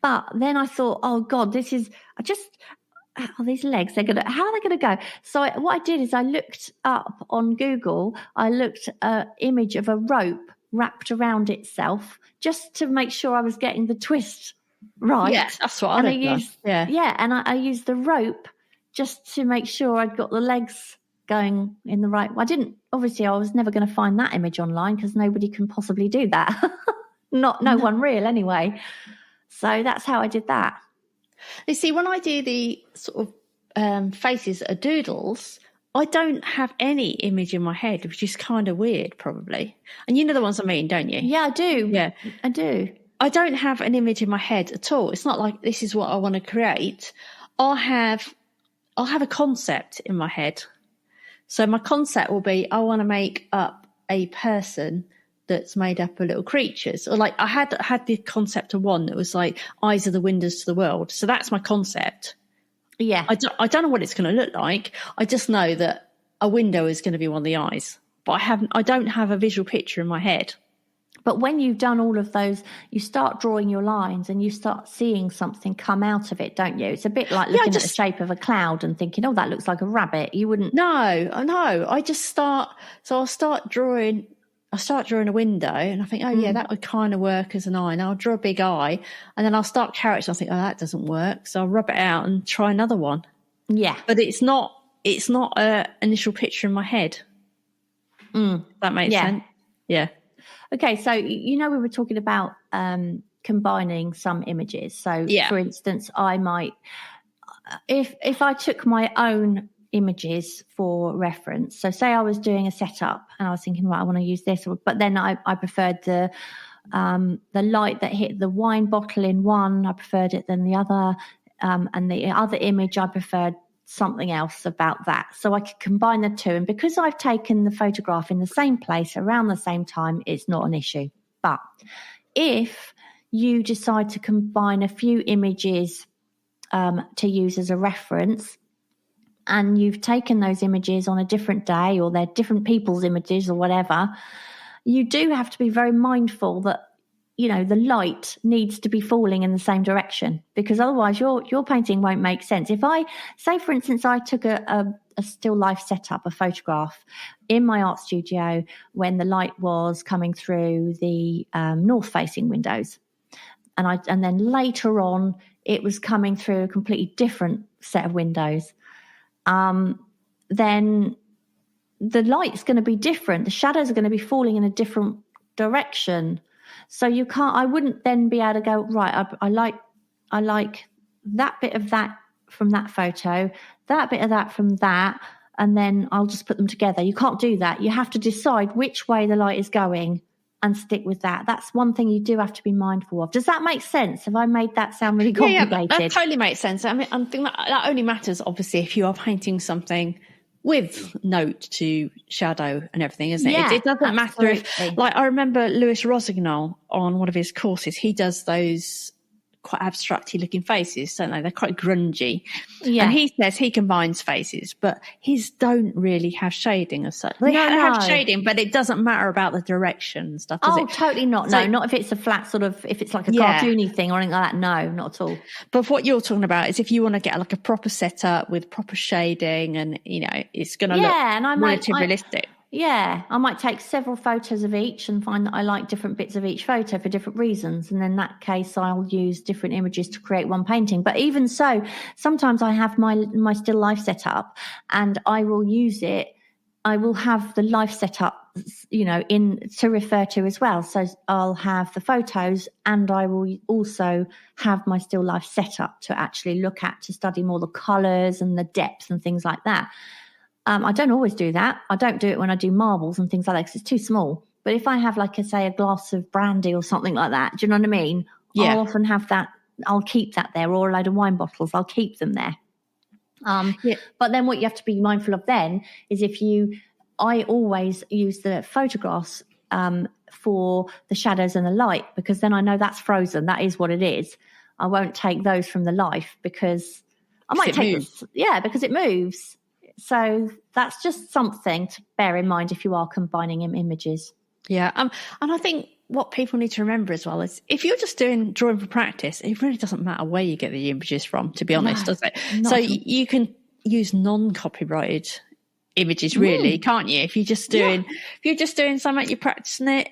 But then I thought, oh God, these legs, how are they going to go? So what I did is I looked up on Google, I looked at an image of a rope wrapped around itself just to make sure I was getting the twist right. Yeah, that's what I used. Yeah, and I used the rope just to make sure I'd got the legs going in the right. Obviously I was never going to find that image online because nobody can possibly do that. No one real anyway. So that's how I did that. You see, when I do the sort of faces that are doodles, I don't have any image in my head, which is kind of weird, probably. And you know the ones I mean, don't you? Yeah, I do. Yeah, I do. I don't have an image in my head at all. It's not like this is what I want to create. I'll have a concept in my head. So my concept will be, I want to make up a person that's made up of little creatures. Or like I had the concept of one that was like eyes are the windows to the world. So that's my concept. Yeah. I don't know what it's going to look like. I just know that a window is going to be one of the eyes. But I don't have a visual picture in my head. But when you've done all of those, you start drawing your lines and you start seeing something come out of it, don't you? It's a bit like looking at the shape of a cloud and thinking, oh, that looks like a rabbit. You wouldn't. No. I just start. So I'll start drawing a window and I think, oh, yeah, that would kind of work as an eye. And I'll draw a big eye and then I'll start characters. I think, oh, that doesn't work. So I'll rub it out and try another one. Yeah. But it's not an initial picture in my head. That makes sense. Yeah. Okay, so we were talking about combining some images. So, for instance, I might, if I took my own images for reference, so say I was doing a setup and I was thinking, right, I want to use this, but then I preferred the light that hit the wine bottle in one, I preferred it than the other, and the other image I preferred something else about that. So I could combine the two. And because I've taken the photograph in the same place around the same time, it's not an issue. But if you decide to combine a few images to use as a reference, and you've taken those images on a different day or they're different people's images or whatever, you do have to be very mindful that the light needs to be falling in the same direction, because otherwise your painting won't make sense. If I say, for instance, I took a still life setup, a photograph in my art studio when the light was coming through the north facing windows, and then later on it was coming through a completely different set of windows, then the light's going to be different. The shadows are going to be falling in a different direction. So I wouldn't then be able to go, right, I like that bit of that from that photo, that bit of that from that, and then I'll just put them together. You can't do that. You have to decide which way the light is going and stick with that. That's one thing you do have to be mindful of. Does that make sense? Have I made that sound really complicated? Yeah, that totally makes sense. I mean, I think that only matters, obviously, if you are painting something with note to shadow and everything, isn't it? Yeah, it doesn't matter absolutely. if, like, I remember Lewis Rossignol on one of his courses, he does those quite abstracty looking faces, don't they? They're quite grungy. Yeah. And he says he combines faces, but his don't really have shading of such. They have shading, but it doesn't matter about the direction and stuff, does it? Totally not. So, no, not if it's a flat sort of, if it's like a cartoony thing or anything like that. No, not at all. But what you're talking about is if you want to get like a proper setup with proper shading and, it's going to look relatively realistic. Yeah, I might take several photos of each and find that I like different bits of each photo for different reasons. And in that case, I'll use different images to create one painting. But even so, sometimes I have my still life set up and I will use it. I will have the life set up in to refer to as well. So I'll have the photos, and I will also have my still life set up to actually look at, to study more the colours and the depth and things like that. I don't always do that. I don't do it when I do marbles and things like that because it's too small. But if I have, like, say, a glass of brandy or something like that, do you know what I mean? Yeah. I'll often have that. I'll keep that there, or a load of wine bottles. I'll keep them there. But then what you have to be mindful of then is I always use the photographs for the shadows and the light, because then I know that's frozen. That is what it is. I won't take those from the life because I might take this. Yeah, because it moves. So that's just something to bear in mind if you are combining images. Yeah. And I think what people need to remember as well is if you're just doing drawing for practice, it really doesn't matter where you get the images from, to be honest, does it? So you can use non-copyrighted images, really, can't you? If you're just doing something, you're practicing it,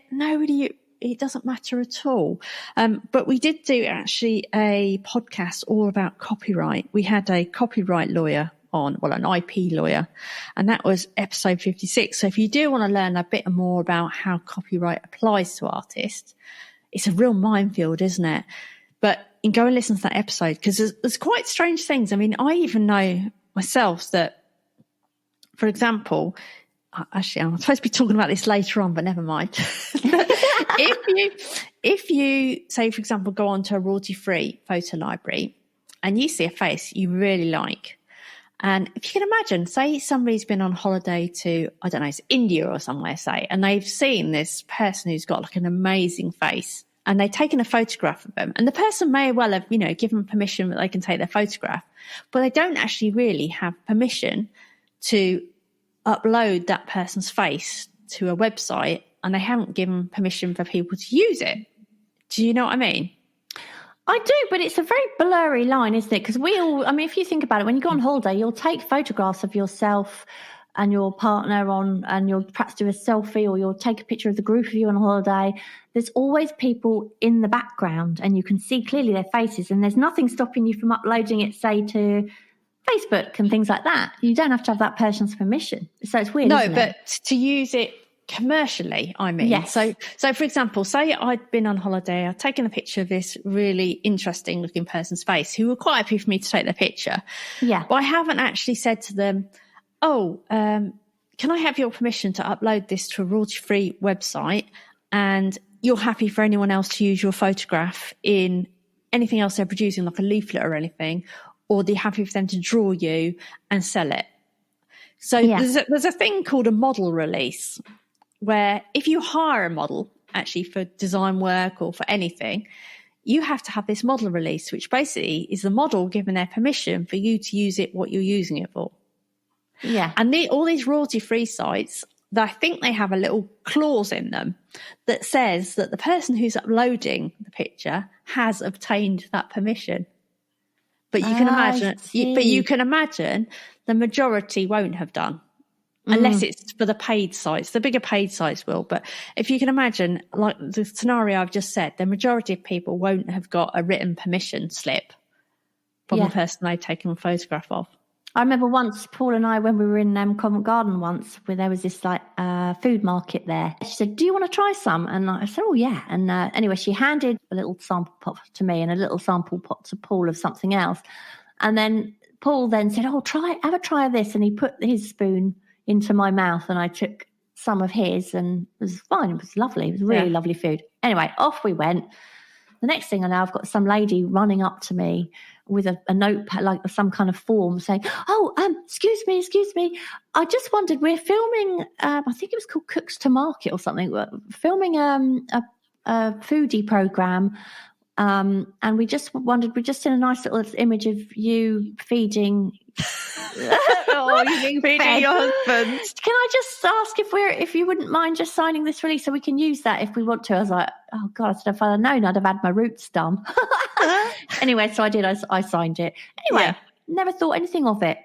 it doesn't matter at all. But we did do actually a podcast all about copyright. We had a copyright lawyer on, an IP lawyer, and that was episode 56. So if you do want to learn a bit more about how copyright applies to artists, it's a real minefield, isn't it? But go and listen to that episode, because there's quite strange things. I mean, I even know myself that, for example, actually, I'm supposed to be talking about this later on, but never mind. If you say, for example, go onto a royalty-free photo library and you see a face you really like, and if you can imagine, say somebody's been on holiday to, I don't know, it's India or somewhere, say, and they've seen this person who's got like an amazing face, and they've taken a photograph of them, and the person may well have, given permission that they can take their photograph, but they don't actually really have permission to upload that person's face to a website, and they haven't given permission for people to use it. Do you know what I mean? I do, but it's a very blurry line, isn't it? Because if you think about it, when you go on holiday, you'll take photographs of yourself and your partner and you'll perhaps do a selfie, or you'll take a picture of the group of you on holiday. There's always people in the background, and you can see clearly their faces, and there's nothing stopping you from uploading it, say, to Facebook and things like that. You don't have to have that person's permission. So it's weird, isn't it? No, but to use it commercially, I mean. Yes. So for example, say I'd been on holiday, I'd taken a picture of this really interesting looking person's face who were quite happy for me to take their picture. Yeah. But I haven't actually said to them, can I have your permission to upload this to a royalty-free website, and you're happy for anyone else to use your photograph in anything else they're producing, like a leaflet or anything, or they're happy for them to draw you and sell it. So there's a thing called a model release, where if you hire a model actually for design work or for anything, you have to have this model release, which basically is the model giving their permission for you to use it, what you're using it for. Yeah. And all these royalty-free sites, I think they have a little clause in them that says that the person who's uploading the picture has obtained that permission. But you can imagine the majority won't have done. Unless it's for the paid sites. The bigger paid sites will. But if you can imagine, like the scenario I've just said, the majority of people won't have got a written permission slip from the person they've taken a photograph of. I remember once, Paul and I, when we were in Covent Garden once, where there was this food market there. She said, "Do you want to try some?" And I said, "Oh, yeah." And anyway, she handed a little sample pot to me and a little sample pot to Paul of something else. And then Paul then said, "Oh, have a try of this." And he put his spoon into my mouth, and I took some of his, and it was fine. It was lovely. It was really lovely food. Anyway, off we went. The next thing I know, I've got some lady running up to me with a notepad, like some kind of form, saying, "Oh, excuse me. I just wondered, we're filming, I think it was called Cooks to Market or something. We're filming a foodie program. And we just wondered, we're just in a nice little image of you feeding." Oh, you mean feeding your husband? "Can I just ask if you wouldn't mind just signing this release so we can use that if we want to?" I was like, "Oh God," I said, "if I'd have known, I'd have had my roots done." Anyway, so I did. I signed it. Anyway, never thought anything of it.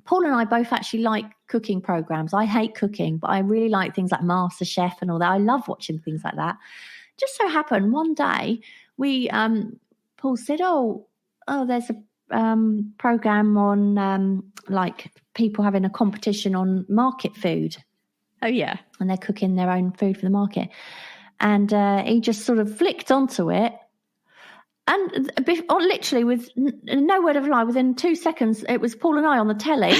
Paul and I both actually like cooking programs. I hate cooking, but I really like things like MasterChef and all that. I love watching things like that. Just so happened one day we Paul said, "Oh, there's a program on like people having a competition on market food." Oh, yeah. And they're cooking their own food for the market. And he just sort of flicked onto it. And literally with no word of a lie, within 2 seconds, it was Paul and I on the telly.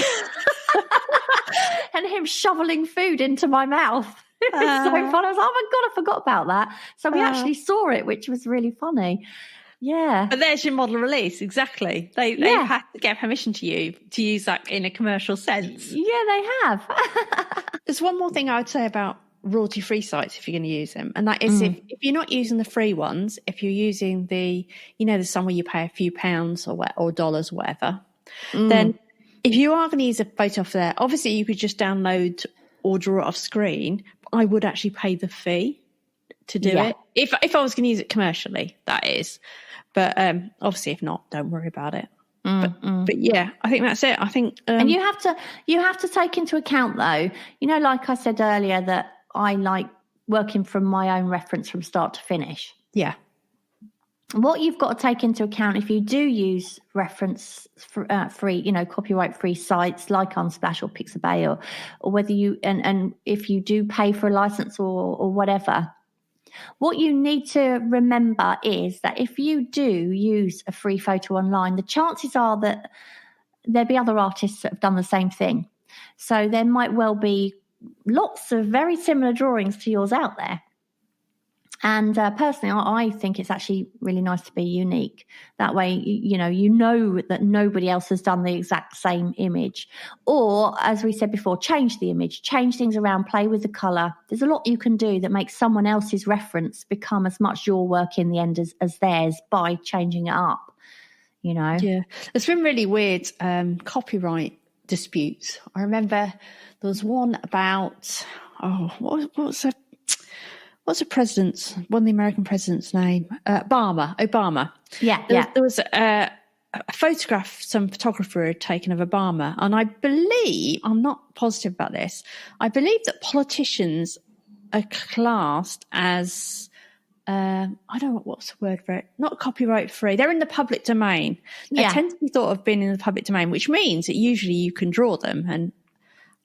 And him shoveling food into my mouth. It was so fun. I was like, oh my God, I forgot about that. So we actually saw it, which was really funny. Yeah. But there's your model release. Exactly. They've had to get permission to use that in a commercial sense. Yeah, they have. There's one more thing I would say about royalty-free sites if you're going to use them. And that is if you're not using the free ones, if you're using there's some where you pay a few pounds or dollars or whatever, then if you are going to use a photo off there, obviously you could just download or draw it off screen. I would actually pay the fee to do it. If I was going to use it commercially, that is. But obviously if not, don't worry about it. But yeah, I think that's it. I think and you have to take into account though, like I said earlier, that I like working from my own reference from start to finish. Yeah. What you've got to take into account if you do use reference free, copyright free sites like Unsplash or Pixabay or whether you and if you do pay for a license or whatever, what you need to remember is that if you do use a free photo online, the chances are that there'll be other artists that have done the same thing. So there might well be lots of very similar drawings to yours out there. And personally, I think it's actually really nice to be unique. That way, you know that nobody else has done the exact same image. Or, as we said before, change the image, change things around, play with the colour. There's a lot you can do that makes someone else's reference become as much your work in the end as theirs by changing it up, Yeah. There's been really weird copyright disputes. I remember there was one about, what's the one of the American president's name? Obama. Yeah. There was a photograph some photographer had taken of Obama. And I believe, I'm not positive about this, I believe that politicians are classed as, I don't know what's the word for it, not copyright free. They're in the public domain. They tend to be thought of being in the public domain, which means that usually you can draw them.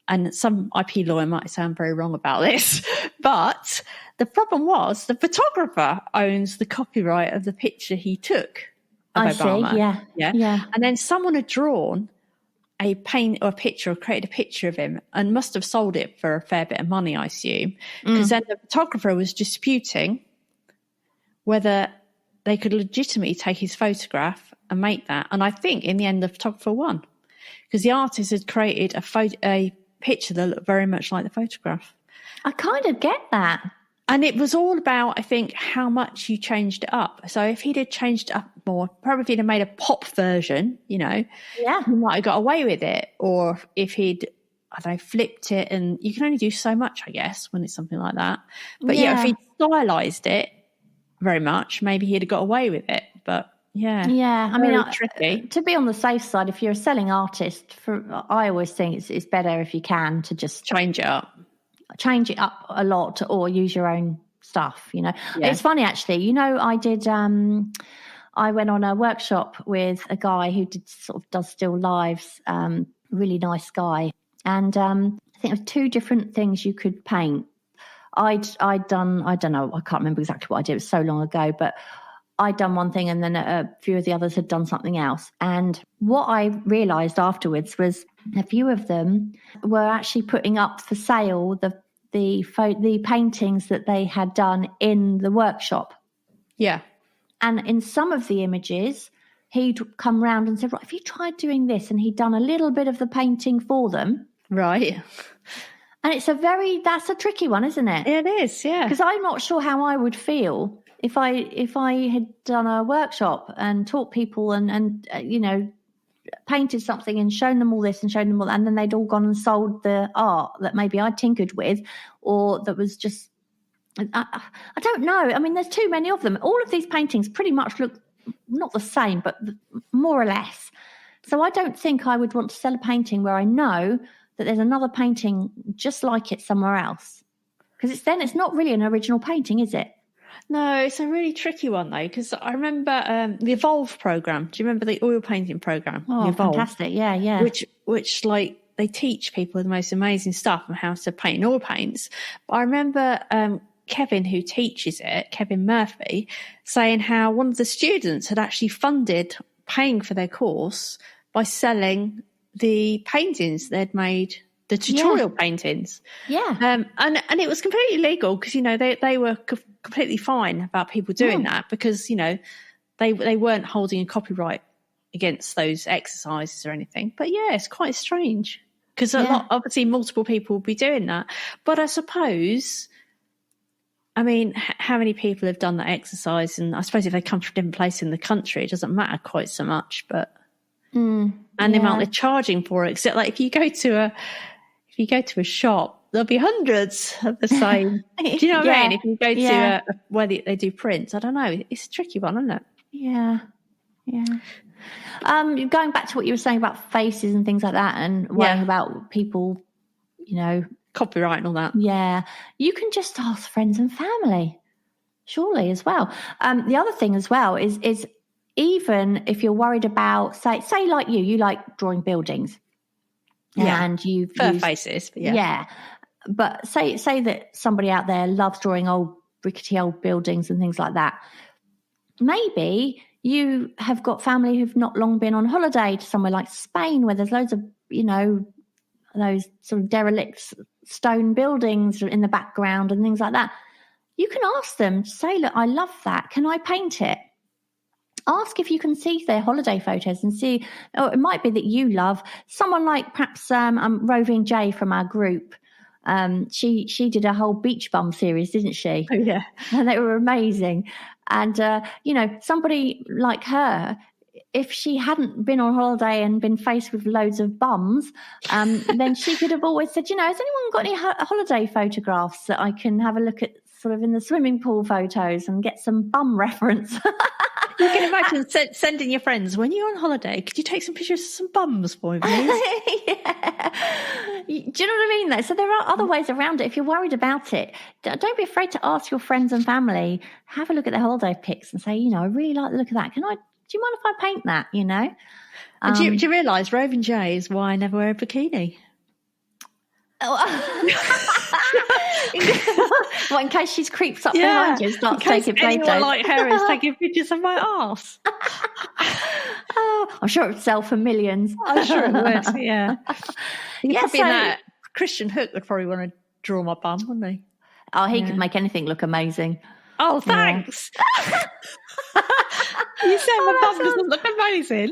And some IP lawyer might sound very wrong about this, but the problem was the photographer owns the copyright of the picture he took of Obama. See. Yeah. And then someone had drawn a picture or created a picture of him and must have sold it for a fair bit of money, I assume, because then the photographer was disputing whether they could legitimately take his photograph and make that. And I think in the end, the photographer won because the artist had created a picture that looked very much like the photograph. I kind of get that. And it was all about, I think, how much you changed it up. So if he'd have changed it up more, probably if he'd have made a pop version, he might have got away with it. Or if he'd, flipped it, and you can only do so much, I guess, when it's something like that. But if he'd stylized it very much, maybe he'd have got away with it. But I mean, tricky. To be on the safe side, if you're a selling artist, I always think it's better if you can to just change it up a lot or use your own stuff. It's funny actually. I went on a workshop with a guy who does still lives. Really nice guy, and I think there's two different things you could paint. I'd done, I don't know, I can't remember exactly what I did. It was so long ago, but I'd done one thing and then a few of the others had done something else. And what I realised afterwards was a few of them were actually putting up for sale the paintings that they had done in the workshop. Yeah. And in some of the images, he'd come round and said, right, have you tried doing this? And he'd done a little bit of the painting for them. Right. And that's a tricky one, isn't it? It is, yeah. Because I'm not sure how I would feel if I had done a workshop and taught people and painted something and shown them all this and shown them all that, and then they'd all gone and sold the art that maybe I tinkered with, or that was just, I don't know. I mean, there's too many of them. All of these paintings pretty much look not the same, but more or less. So I don't think I would want to sell a painting where I know that there's another painting just like it somewhere else. Because it's not really an original painting, is it? No, it's a really tricky one though, because I remember the Evolve program. Do you remember the oil painting program? Oh, fantastic! Yeah. Which like they teach people the most amazing stuff on how to paint in oil paints. But I remember Kevin, who teaches it, Kevin Murphy, saying how one of the students had actually funded paying for their course by selling the paintings they'd made, the tutorial paintings. Yeah. And it was completely legal because, you know, they were completely fine about people doing that because, you know, they weren't holding a copyright against those exercises or anything. But yeah, it's quite strange because obviously multiple people will be doing that. But I suppose, I mean, how many people have done that exercise? And I suppose if they come from different places in the country, it doesn't matter quite so much. But and the amount they're charging for it, except like if you go to a shop, there'll be hundreds of the same. Do you know what I mean? If you go to where they do prints, I don't know. It's a tricky one, isn't it? Yeah. Going back to what you were saying about faces and things like that, and worrying about people, you know, copyright and all that. Yeah, you can just ask friends and family, surely as well. The other thing as well is even if you're worried about, say like you like drawing buildings, and you've used faces, but say that somebody out there loves drawing old rickety old buildings and things like that. Maybe you have got family who've not long been on holiday to somewhere like Spain where there's loads of, you know, those sort of derelict stone buildings in the background and things like that. You can ask them to say, look, I love that. Can I paint it? Ask if you can see their holiday photos and see, or it might be that you love someone like perhaps Roving J from our group. She did a whole beach bum series, didn't she? Oh, yeah. And they were amazing. And, you know, somebody like her, if she hadn't been on holiday and been faced with loads of bums, then she could have always said, you know, has anyone got any holiday photographs that I can have a look at sort of in the swimming pool photos and get some bum reference? You can imagine sending your friends, when you're on holiday, could you take some pictures of some bums for me, please? Yeah. Do you know what I mean, though? So there are other ways around it. If you're worried about it, don't be afraid to ask your friends and family, have a look at their holiday pics and say, you know, I really like the look of that. Do you mind if I paint that, you know? And do you realise Roving J is why I never wear a bikini? Well, in case she's creeps up behind you and starts taking photos. Anyone like her is taking pictures of my arse. I'm sure it would sell for millions. I'm sure it would, yeah. That Christian Hook would probably want to draw my bum, wouldn't he? Oh, he could make anything look amazing. Oh, thanks. Yeah. You said my bum doesn't look amazing.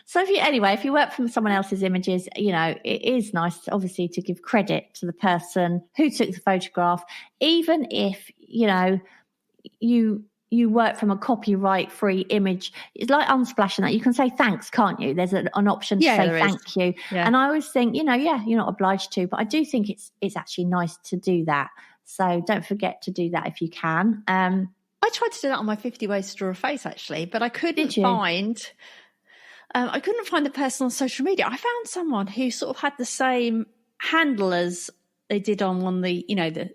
So if you work from someone else's images, you know, it is nice, obviously, to give credit to the person who took the photograph, even if, you know, you work from a copyright-free image. It's like Unsplashing that. You can say thanks, can't you? There's an option to say thank you. Yeah. And I always think, you know, you're not obliged to, but I do think it's actually nice to do that. So don't forget to do that if you can. I tried to do that on my 50 Ways to Draw a Face, actually, but I couldn't find the person on social media. I found someone who sort of had the same handle as they did on one of the, you know, the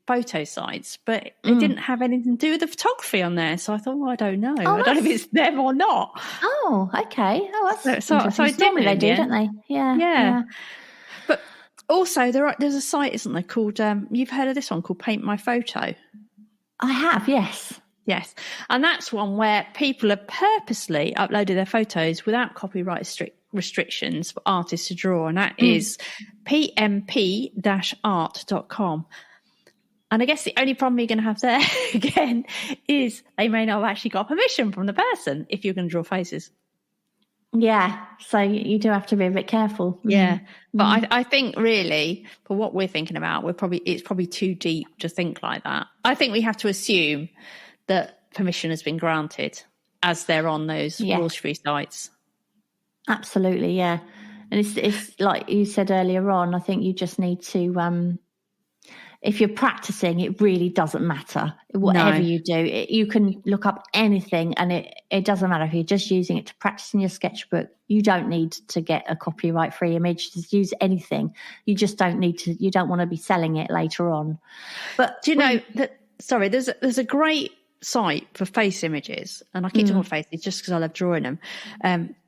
photo sites, but it didn't have anything to do with the photography on there. So I thought, well, I don't know. I don't know if it's them or not. Oh, okay. Oh, that's so normally they do, don't they? Yeah. But also, there's a site, isn't there, called, you've heard of this one, called Paint My Photo? I have, yes. Yes. And that's one where people have purposely uploaded their photos without copyright restrictions for artists to draw. And that is pmp-art.com. And I guess the only problem you're going to have there, again, is they may not have actually got permission from the person if you're going to draw faces. Yeah, so you do have to be a bit careful. Yeah, but I think really for what we're thinking about, it's probably too deep to think like that. I think we have to assume that permission has been granted as they're on those royalty-free sites. Absolutely, yeah. And it's like you said earlier on, I think you just need to, if you're practicing, it really doesn't matter. Whatever you do, you can look up anything and it doesn't matter. If you're just using it to practice in your sketchbook, you don't need to get a copyright-free image. Just use anything. You just don't need to, you don't want to be selling it later on. But do you know that, sorry, there's a great site for face images, and I keep talking about faces just because I love drawing them.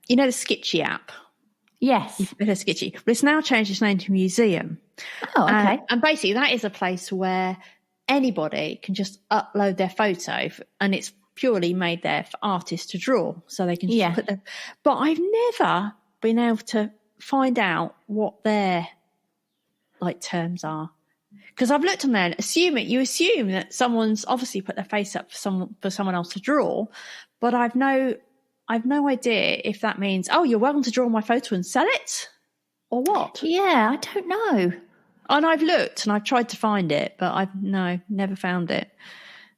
you know the Sketchy app? Yes. Sketchy. But it's now changed its name to Museum. Oh, okay. And basically that is a place where anybody can just upload their photo, and it's purely made there for artists to draw. So they can just put them. But I've never been able to find out what their like terms are. Because I've looked on there and you assume that someone's obviously put their face up for someone else to draw, but I've no idea if that means, oh, you're welcome to draw my photo and sell it, or what? Yeah, I don't know. And I've looked and I've tried to find it, but I've never found it.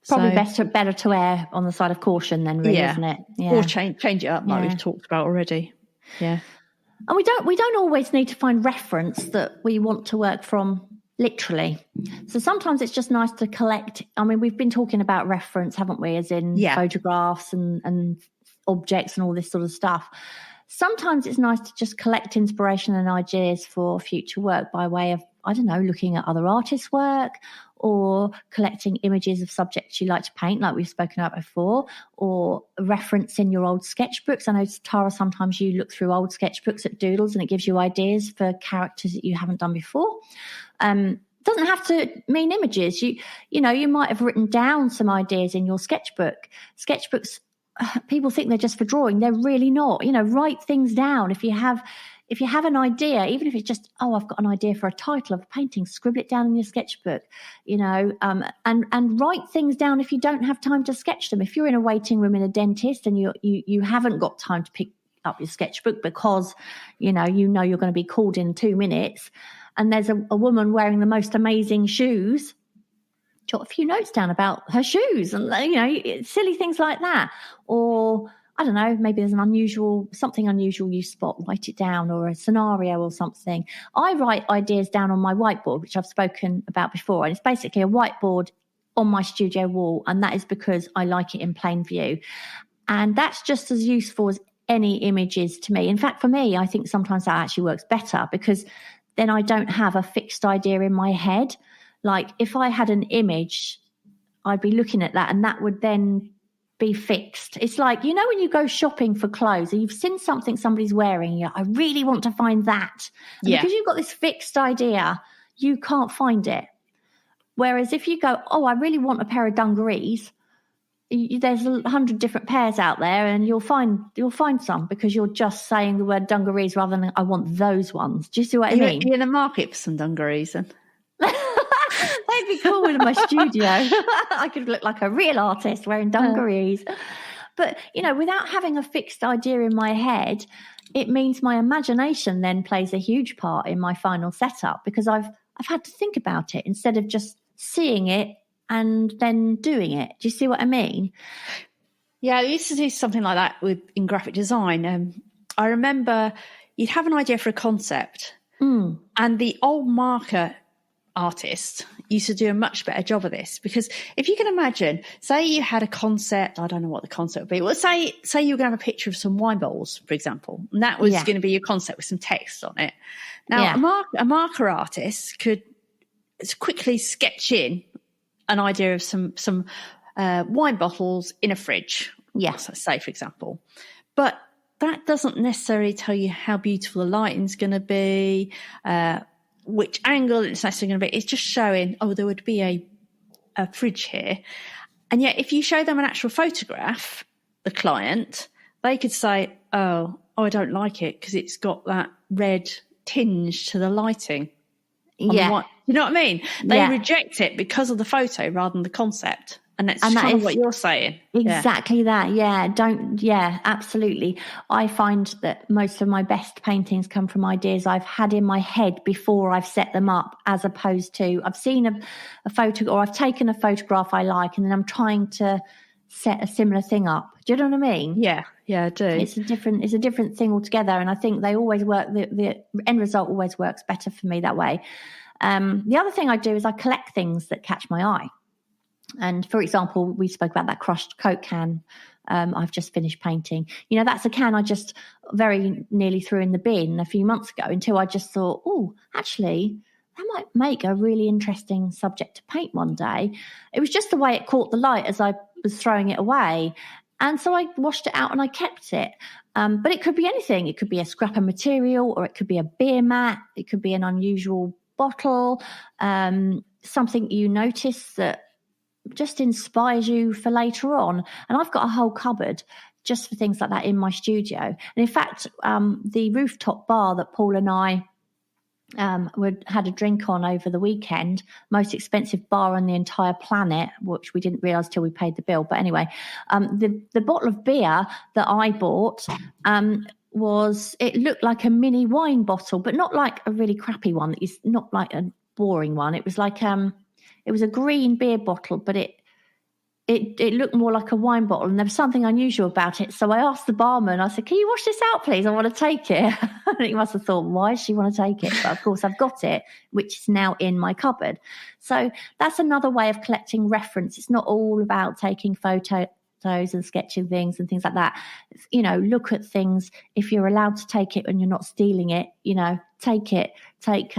Probably better to err on the side of caution then, really, isn't it? Yeah. Or change it up like we've talked about already. Yeah. And we don't always need to find reference that we want to work from literally. So sometimes it's just nice to collect. I mean, we've been talking about reference, haven't we? As in photographs and objects and all this sort of stuff. Sometimes it's nice to just collect inspiration and ideas for future work by way of, I don't know, looking at other artists' work or collecting images of subjects you like to paint, like we've spoken about before, or referencing your old sketchbooks. I know, Tara, sometimes you look through old sketchbooks at Doodles and it gives you ideas for characters that you haven't done before. Doesn't have to mean images. You know, you might have written down some ideas in your sketchbook. Sketchbooks, people think they're just for drawing. They're really not. You know, write things down. If you have an idea, even if it's just, I've got an idea for a title of a painting, scribble it down in your sketchbook, you know, and write things down if you don't have time to sketch them. If you're in a waiting room in a dentist and you haven't got time to pick up your sketchbook because, you know you're going to be called in 2 minutes, and there's a woman wearing the most amazing shoes, jot a few notes down about her shoes and, you know, silly things like that. Or, I don't know, maybe there's something unusual you spot, write it down, or a scenario or something. I write ideas down on my whiteboard, which I've spoken about before. And it's basically a whiteboard on my studio wall. And that is because I like it in plain view. And that's just as useful as any images to me. In fact, for me, I think sometimes that actually works better because then I don't have a fixed idea in my head. Like if I had an image, I'd be looking at that and that would then be fixed. It's like, you know, when you go shopping for clothes and you've seen something somebody's wearing, I really want to find that. And because you've got this fixed idea, you can't find it. Whereas if you go, I really want a pair of dungarees, there's 100 different pairs out there and you'll find some because you're just saying the word dungarees rather than I want those ones. Do you see what I mean? You're in the market for some dungarees then? That'd be cool in my studio. I could look like a real artist wearing dungarees. But, you know, without having a fixed idea in my head, it means my imagination then plays a huge part in my final setup because I've had to think about it instead of just seeing it and then doing it. Do you see what I mean? Yeah, I used to do something like that in graphic design. I remember you'd have an idea for a concept and the old marker artist used to do a much better job of this because if you can imagine, say you had a concept, I don't know what the concept would be. Well, say you were going to have a picture of some wine bottles, for example, and that was going to be your concept with some text on it. Now, a marker artist could quickly sketch in an idea of some wine bottles in a fridge. Yes, let's say, for example. But that doesn't necessarily tell you how beautiful the lighting's going to be, which angle it's necessarily going to be. It's just showing, there would be a fridge here. And yet if you show them an actual photograph, the client, they could say, I don't like it because it's got that red tinge to the lighting. Yeah. You know what I mean? They reject it because of the photo rather than the concept. And that's kind of what you're saying. Exactly that. Yeah. Absolutely. I find that most of my best paintings come from ideas I've had in my head before I've set them up, as opposed to I've seen a photo or I've taken a photograph I like and then I'm trying to set a similar thing up. Do you know what I mean? Yeah, I do. It's a different thing altogether. And I think they always work. The end result always works better for me that way. The other thing I do is I collect things that catch my eye. And for example, we spoke about that crushed Coke can I've just finished painting. You know, that's a can I just very nearly threw in the bin a few months ago until I just thought, actually, that might make a really interesting subject to paint one day. It was just the way it caught the light as I was throwing it away. And so I washed it out and I kept it. But it could be anything. It could be a scrap of material, or it could be a beer mat. It could be an unusual bottle, something you notice that just inspires you for later on. And I've got a whole cupboard just for things like that in my studio. And in fact, the rooftop bar that Paul and I had a drink on over the weekend, most expensive bar on the entire planet, which we didn't realise till we paid the bill. But anyway, the bottle of beer that I bought it looked like a mini wine bottle, but not like a really crappy one. It's not like a boring one. It was like it was a green beer bottle, but it looked more like a wine bottle, and there was something unusual about it. So I asked the barman, I said, "Can you wash this out, please? I want to take it." And he must have thought, why does she want to take it? But of course, I've got it, which is now in my cupboard. So that's another way of collecting reference. It's not all about taking photos and sketching things and things like that. Look at things. If you're allowed to take it and you're not stealing it, take it. Take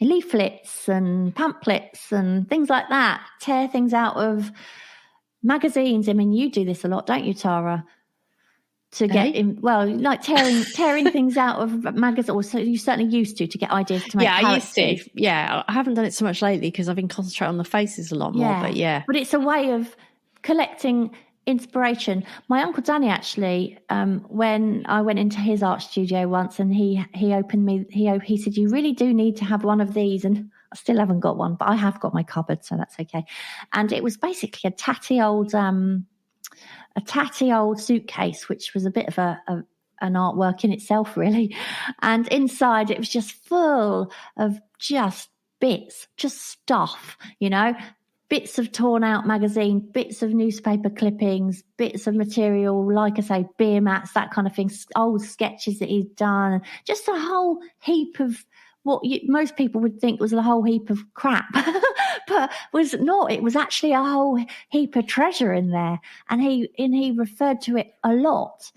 leaflets and pamphlets and things like that. Tear things out of magazines. I mean, you do this a lot, don't you, Tara? To get like tearing things out of magazines, or so you certainly used to get ideas to make characters. I used to. Yeah, I haven't done it so much lately because I've been concentrating on the faces a lot more. But it's a way of collecting inspiration. My Uncle Danny actually, when I went into his art studio once, and he said, "You really do need to have one of these." And I still haven't got one, but I have got my cupboard, so that's okay. And it was basically a tatty old suitcase, which was a bit of an artwork in itself, really. And inside it was just full of just bits, just stuff, bits of torn out magazine, bits of newspaper clippings, bits of material, like I say, beer mats, that kind of thing, old sketches that he'd done, just a whole heap of what most people would think was a whole heap of crap, but was not. It was actually a whole heap of treasure in there. And he referred to it a lot.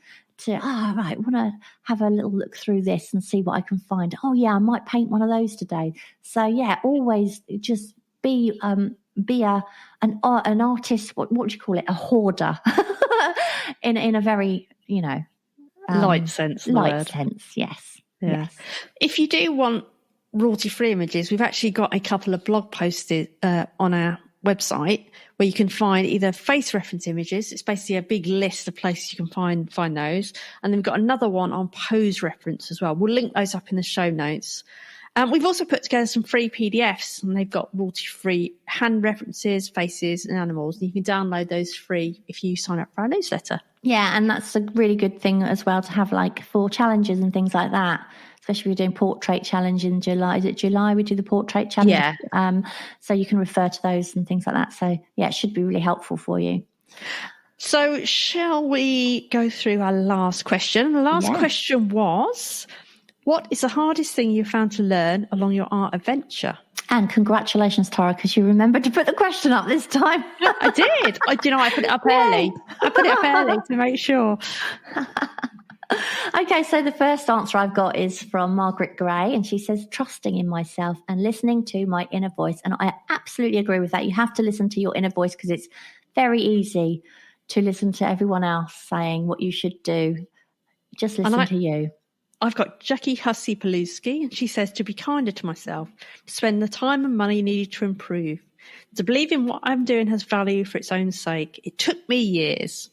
I want to have a little look through this and see what I can find. Oh yeah, I might paint one of those today. So yeah, always just be an artist. What do you call it? A hoarder, in a very light sense. Yes. Yeah. Yes. If you do want royalty-free images, we've actually got a couple of blog posts on our website where you can find either face reference images. It's basically a big list of places you can find those, and then we've got another one on pose reference as well. We'll link those up in the show notes. We've also put together some free PDFs, and they've got royalty-free hand references, faces and animals, and you can download those free if you sign up for our newsletter. Yeah, and that's a really good thing as well to have, like, for challenges and things like that, especially if you're doing portrait challenge in July. Is it July we do the portrait challenge? Yeah. So you can refer to those and things like that. So, yeah, it should be really helpful for you. So shall we go through our last question? The last question was, what is the hardest thing you found to learn along your art adventure? And congratulations, Tara, because you remembered to put the question up this time. I did. I put it up early. I put it up early to make sure. Okay, so the first answer I've got is from Margaret Gray, and she says, trusting in myself and listening to my inner voice. And I absolutely agree with that. You have to listen to your inner voice, because it's very easy to listen to everyone else saying what you should do. Just listen to you. I've got Jackie Hussey Paluski, and she says to be kinder to myself, to spend the time and money needed to improve, to believe in what I'm doing has value for its own sake. It took me years.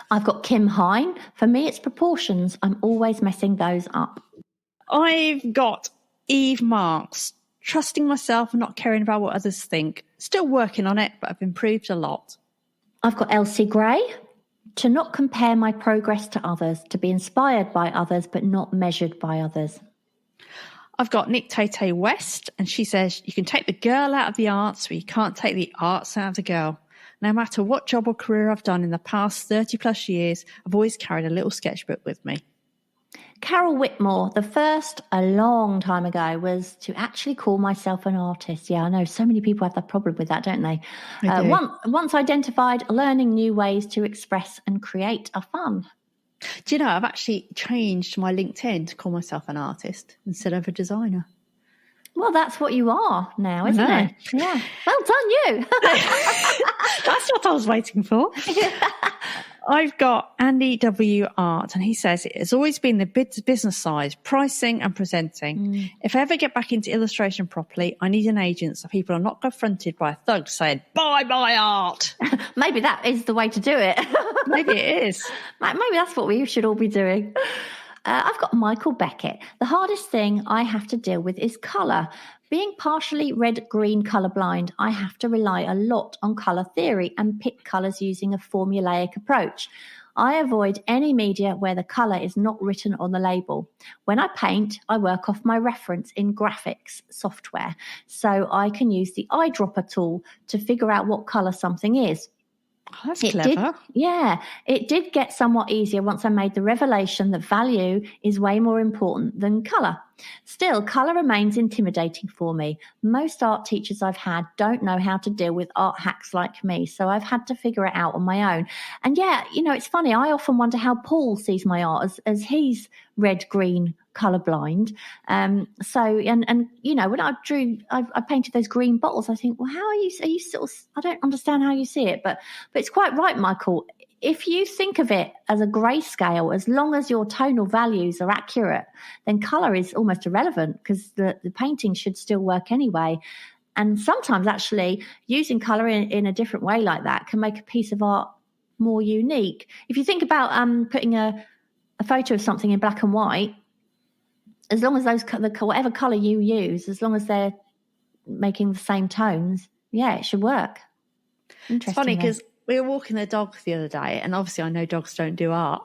I've got Kim Hine. For me, it's proportions. I'm always messing those up. I've got Eve Marks, trusting myself and not caring about what others think. Still working on it, but I've improved a lot. I've got Elsie Gray. To not compare my progress to others, to be inspired by others, but not measured by others. I've got Nick Tate West, and she says, you can take the girl out of the arts, but you can't take the arts out of the girl. No matter what job or career I've done in the past 30 plus years, I've always carried a little sketchbook with me. Carol Whitmore, the first a long time ago was to actually call myself an artist. Yeah, I know so many people have that problem with that, don't they? Once identified, learning new ways to express and create are fun. Do you know, I've actually changed my LinkedIn to call myself an artist instead of a designer. Well, that's what you are now, isn't it? Yeah. Well done, you. That's what I was waiting for. I've got Andy W. Art, and he says, it has always been the business side, pricing and presenting. If I ever get back into illustration properly, I need an agent so people are not confronted by a thug saying, buy my art. Maybe that is the way to do it. Maybe it is. Maybe that's what we should all be doing. I've got Michael Beckett. The hardest thing I have to deal with is colour. Being partially red-green colourblind, I have to rely a lot on colour theory and pick colours using a formulaic approach. I avoid any media where the colour is not written on the label. When I paint, I work off my reference in graphics software, so I can use the eyedropper tool to figure out what colour something is. Oh, that's clever. It did get somewhat easier once I made the revelation that value is way more important than colour. Still, colour remains intimidating for me. Most art teachers I've had don't know how to deal with art hacks like me, so I've had to figure it out on my own. And yeah, it's funny, I often wonder how Paul sees my art as he's red-green colourblind. So when I painted those green bottles, I think, well, how are you sort of, I don't understand how you see it, but it's quite right, Michael. If you think of it as a grayscale, as long as your tonal values are accurate, then colour is almost irrelevant because the painting should still work anyway. And sometimes actually using colour in a different way like that can make a piece of art more unique. If you think about putting a photo of something in black and white, as long as whatever colour you use, as long as they're making the same tones, yeah, it should work. Interesting. It's funny because we were walking the dog the other day, and obviously I know dogs don't do art.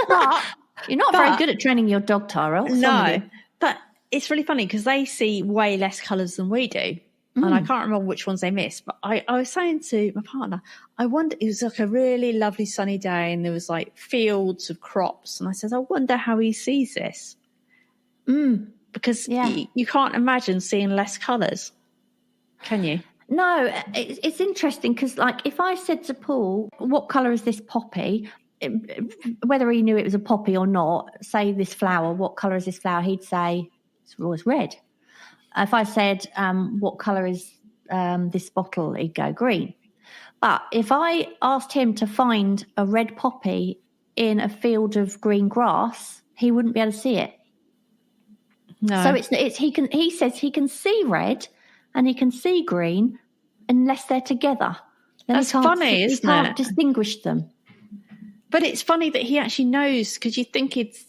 But you're not very good at training your dog, Tara. No, but it's really funny because they see way less colours than we do. And I can't remember which ones they missed. But I was saying to my partner, I wonder, it was like a really lovely sunny day and there was like fields of crops. And I said, I wonder how he sees this. Because you can't imagine seeing less colours, can you? No, it's interesting because, like, if I said to Paul, what colour is this poppy, whether he knew it was a poppy or not, say this flower, what colour is this flower, he'd say, it's red. If I said, what colour is this bottle, he'd go green. But if I asked him to find a red poppy in a field of green grass, he wouldn't be able to see it. No. So he says he can see red and he can see green unless they're together. Then That's funny, isn't it? He can't distinguish them. But it's funny that he actually knows, because you think it's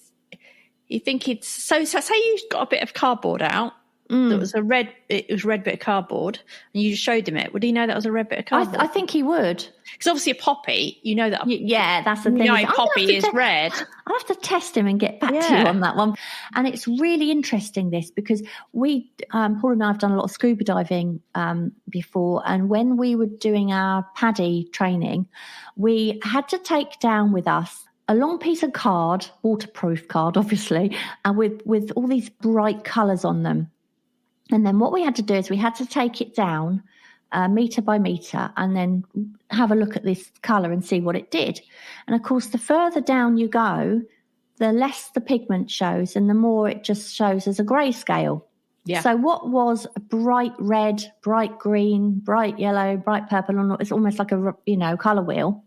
so say you've got a bit of cardboard out. That was a red bit of cardboard, and you just showed him it. Would he know that was a red bit of cardboard? I think he would. Because obviously a poppy, you know that. Yeah, that's the thing. A poppy is red. I'll have to test him and get back to you on that one. And it's really interesting, this, because we, Paul and I have done a lot of scuba diving before, and when we were doing our PADI training, we had to take down with us a long piece of card, waterproof card, obviously, and with all these bright colours on them. And then what we had to do is we had to take it down metre by metre and then have a look at this colour and see what it did. And, of course, the further down you go, the less the pigment shows and the more it just shows as a grayscale. Yeah. So what was a bright red, bright green, bright yellow, bright purple, it's almost like a, colour wheel.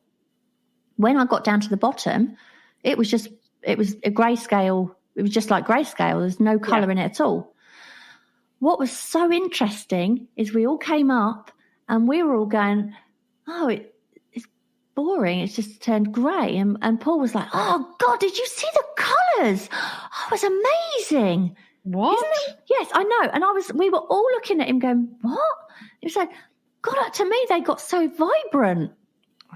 When I got down to the bottom, it was a grayscale. It was just like grayscale. There's no colour in it at all. What was so interesting is we all came up and we were all going, oh, it's boring. It's just turned grey. And Paul was like, oh, God, did you see the colours? Oh, it was amazing. What? Isn't it? Yes, I know. And we were all looking at him going, what? It was like, God, to me, they got so vibrant.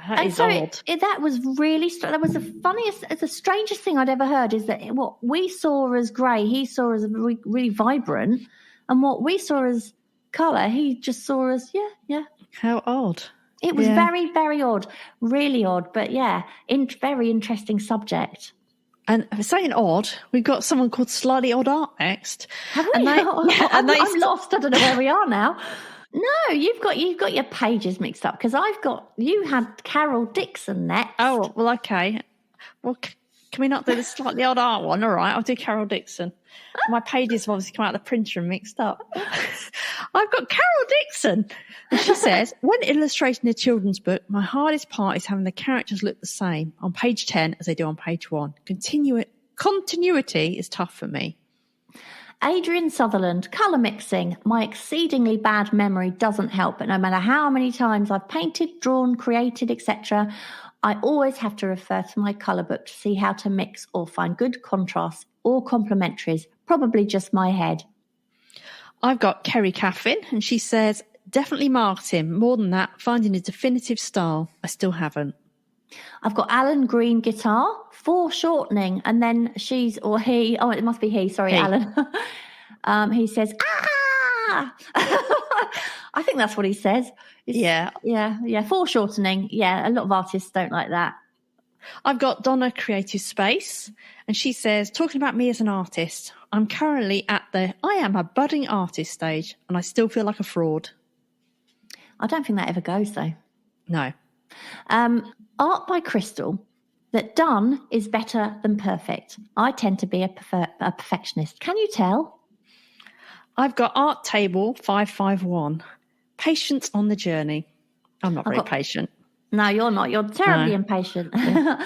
That is odd. That was really, that was the strangest thing I'd ever heard, is that what we saw as grey, he saw as really vibrant. And what we saw as colour, he just saw as, yeah. How odd. It was very, very odd. Really odd. But, very interesting subject. And saying odd, we've got someone called Slightly Odd Art next. Have we? I'm lost. I don't know where we are now. No, you've got your pages mixed up because you had Carol Dixon next. Oh, well, okay. Well, Can we not do the slightly odd art one? All right, I'll do Carol Dixon. My pages have obviously come out of the printer and mixed up. I've got Carol Dixon. And she says, when illustrating a children's book, my hardest part is having the characters look the same on page 10 as they do on page 1. Continuity is tough for me. Adrian Sutherland, colour mixing. My exceedingly bad memory doesn't help, but no matter how many times I've painted, drawn, created, etc., I always have to refer to my colour book to see how to mix or find good contrasts or complementaries. Probably just my head. I've got Kerry Caffin, and she says, definitely marketing. More than that, finding a definitive style. I still haven't. I've got Alan Green guitar, foreshortening, and then she's or he. Oh, it must be he. Sorry, He. Alan. He says, "Ah." I think that's what he says. Yeah. Foreshortening. Yeah, a lot of artists don't like that. I've got Donna Creative Space, and she says, talking about me as an artist, I'm currently at the I am a budding artist stage, and I still feel like a fraud. I don't think that ever goes though. No. Art by Crystal. That done is better than perfect. I tend to be a perfectionist. Can you tell? I've got Art Table 551. Patience on the journey. I'm not very patient. No, you're not. You're terribly impatient. Yeah.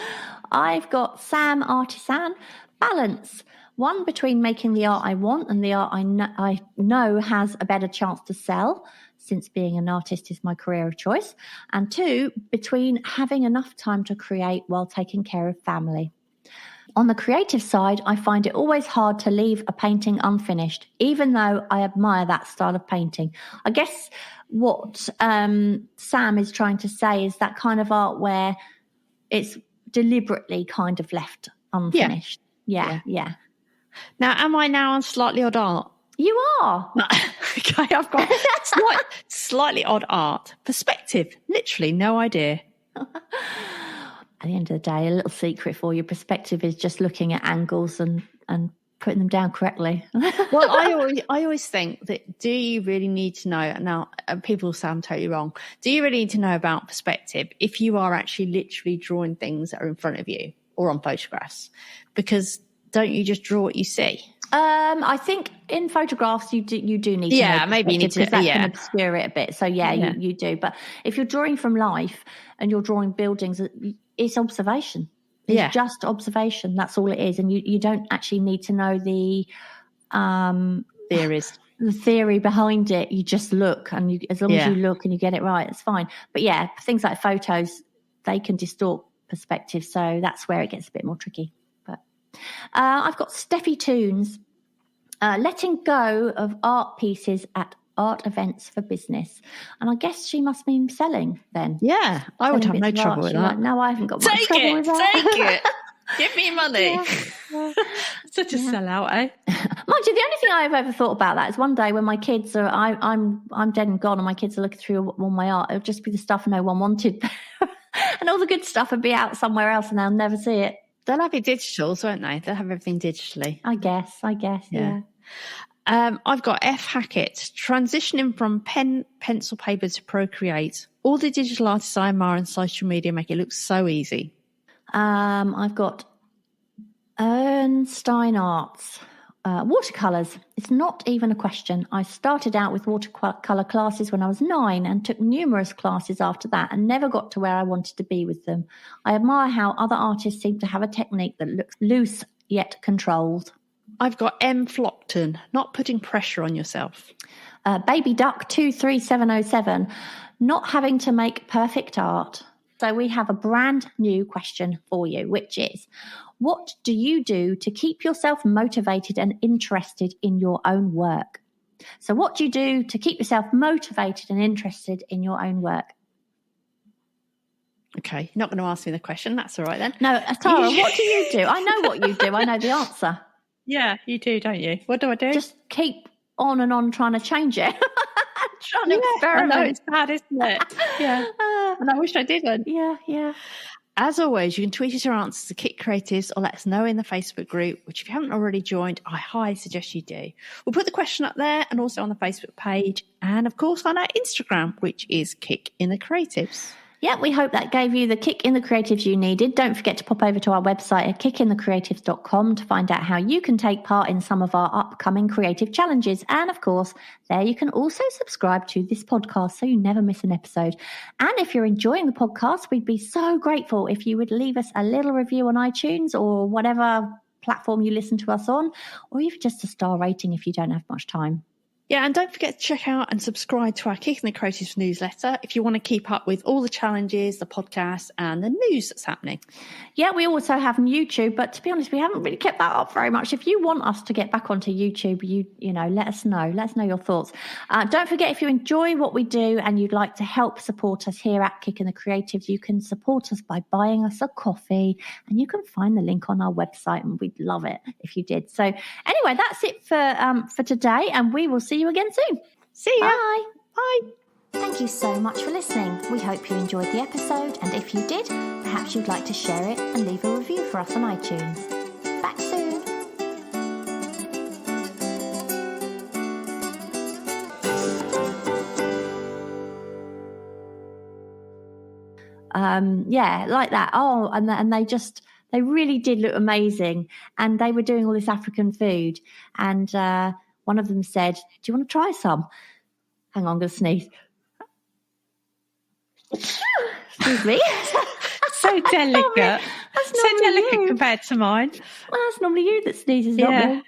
I've got Sam Artisan. Balance. One, between making the art I want and the art I know has a better chance to sell, since being an artist is my career of choice. And 2, between having enough time to create while taking care of family. On the creative side, I find it always hard to leave a painting unfinished, even though I admire that style of painting. I guess what Sam is trying to say is that kind of art where it's deliberately kind of left unfinished. Yeah. Now, am I now on Slightly Odd Art? You are. Okay, I've got slightly odd art. Perspective, literally no idea. At the end of the day, a little secret for you. Perspective is just looking at angles and putting them down correctly. Well, I always think that, do you really need to know, now people say I'm totally wrong, do you really need to know about perspective if you are actually literally drawing things that are in front of you or on photographs? Because don't you just draw what you see? I think in photographs you do need to know maybe you need to, that can obscure it a bit. So you do. But if you're drawing from life and you're drawing buildings, it's observation. It's just observation. That's all it is. And you don't actually need to know the theories. The theory behind it. You just look, and as long as you look and you get it right, it's fine. But things like photos, they can distort perspective. So that's where it gets a bit more tricky. But I've got Steffi Toons. Letting go of art pieces at art events for business. And I guess she must mean selling then. Yeah, I would have no trouble with that. Like, no, I haven't got much trouble with that. Take it. Give me money. Such a sellout, eh? Mind you, the only thing I've ever thought about that is one day when my kids are, I'm dead and gone, and my kids are looking through all my art, it'll just be the stuff no one wanted. And all the good stuff would be out somewhere else and they'll never see it. They'll have it digitals, won't they? They'll have everything digitally. I guess, yeah. I've got F. Hackett, transitioning from pen, pencil, paper to Procreate. All the digital artists I admire on social media make it look so easy. I've got Ernstein Arts. Watercolours. It's not even a question. I started out with watercolour classes when I was 9 and took numerous classes after that and never got to where I wanted to be with them. I admire how other artists seem to have a technique that looks loose yet controlled. I've got M. Flockton, not putting pressure on yourself. Baby Duck 23707, not having to make perfect art. So we have a brand new question for you, which is, what do you do to keep yourself motivated and interested in your own work? So what do you do to keep yourself motivated and interested in your own work? Okay, you're not going to ask me the question. That's all right then. No, Tara, what do you do? I know what you do. I know the answer. Yeah, you do, don't you? What do I do? Just keep on and on trying to change it. Trying to experiment. I know, it's bad, isn't it? Yeah. And I wish I didn't. Yeah. As always, you can tweet us your answers to Kick Creatives or let us know in the Facebook group, which if you haven't already joined, I highly suggest you do. We'll put the question up there and also on the Facebook page and, of course, on our Instagram, which is Kick in the Creatives. Yeah, we hope that gave you the kick in the creatives you needed. Don't forget to pop over to our website at kickinthecreatives.com to find out how you can take part in some of our upcoming creative challenges. And of course, there you can also subscribe to this podcast so you never miss an episode. And if you're enjoying the podcast, we'd be so grateful if you would leave us a little review on iTunes or whatever platform you listen to us on, or even just a star rating if you don't have much time. Yeah, and don't forget to check out and subscribe to our Kicking the Creatives newsletter if you want to keep up with all the challenges, the podcasts, and the news that's happening. Yeah, we also have YouTube, but to be honest, we haven't really kept that up very much. If you want us to get back onto YouTube, you know, let us know. Let us know your thoughts. Don't forget, if you enjoy what we do and you'd like to help support us here at Kicking the Creatives, you can support us by buying us a coffee, and you can find the link on our website, and we'd love it if you did. So anyway, that's it for today, and we will see you again soon. See ya. Bye. Bye. Thank you so much for listening. We hope you enjoyed the episode, and if you did, perhaps you'd like to share it and leave a review for us on iTunes. Back soon. Yeah, like that. Oh, and they really did look amazing, and they were doing all this African food, and one of them said, "Do you want to try some?" Hang on, I'm going to sneeze. Excuse me. So delicate. That's so delicate you. compared to mine. Well, that's normally you that sneezes, not me.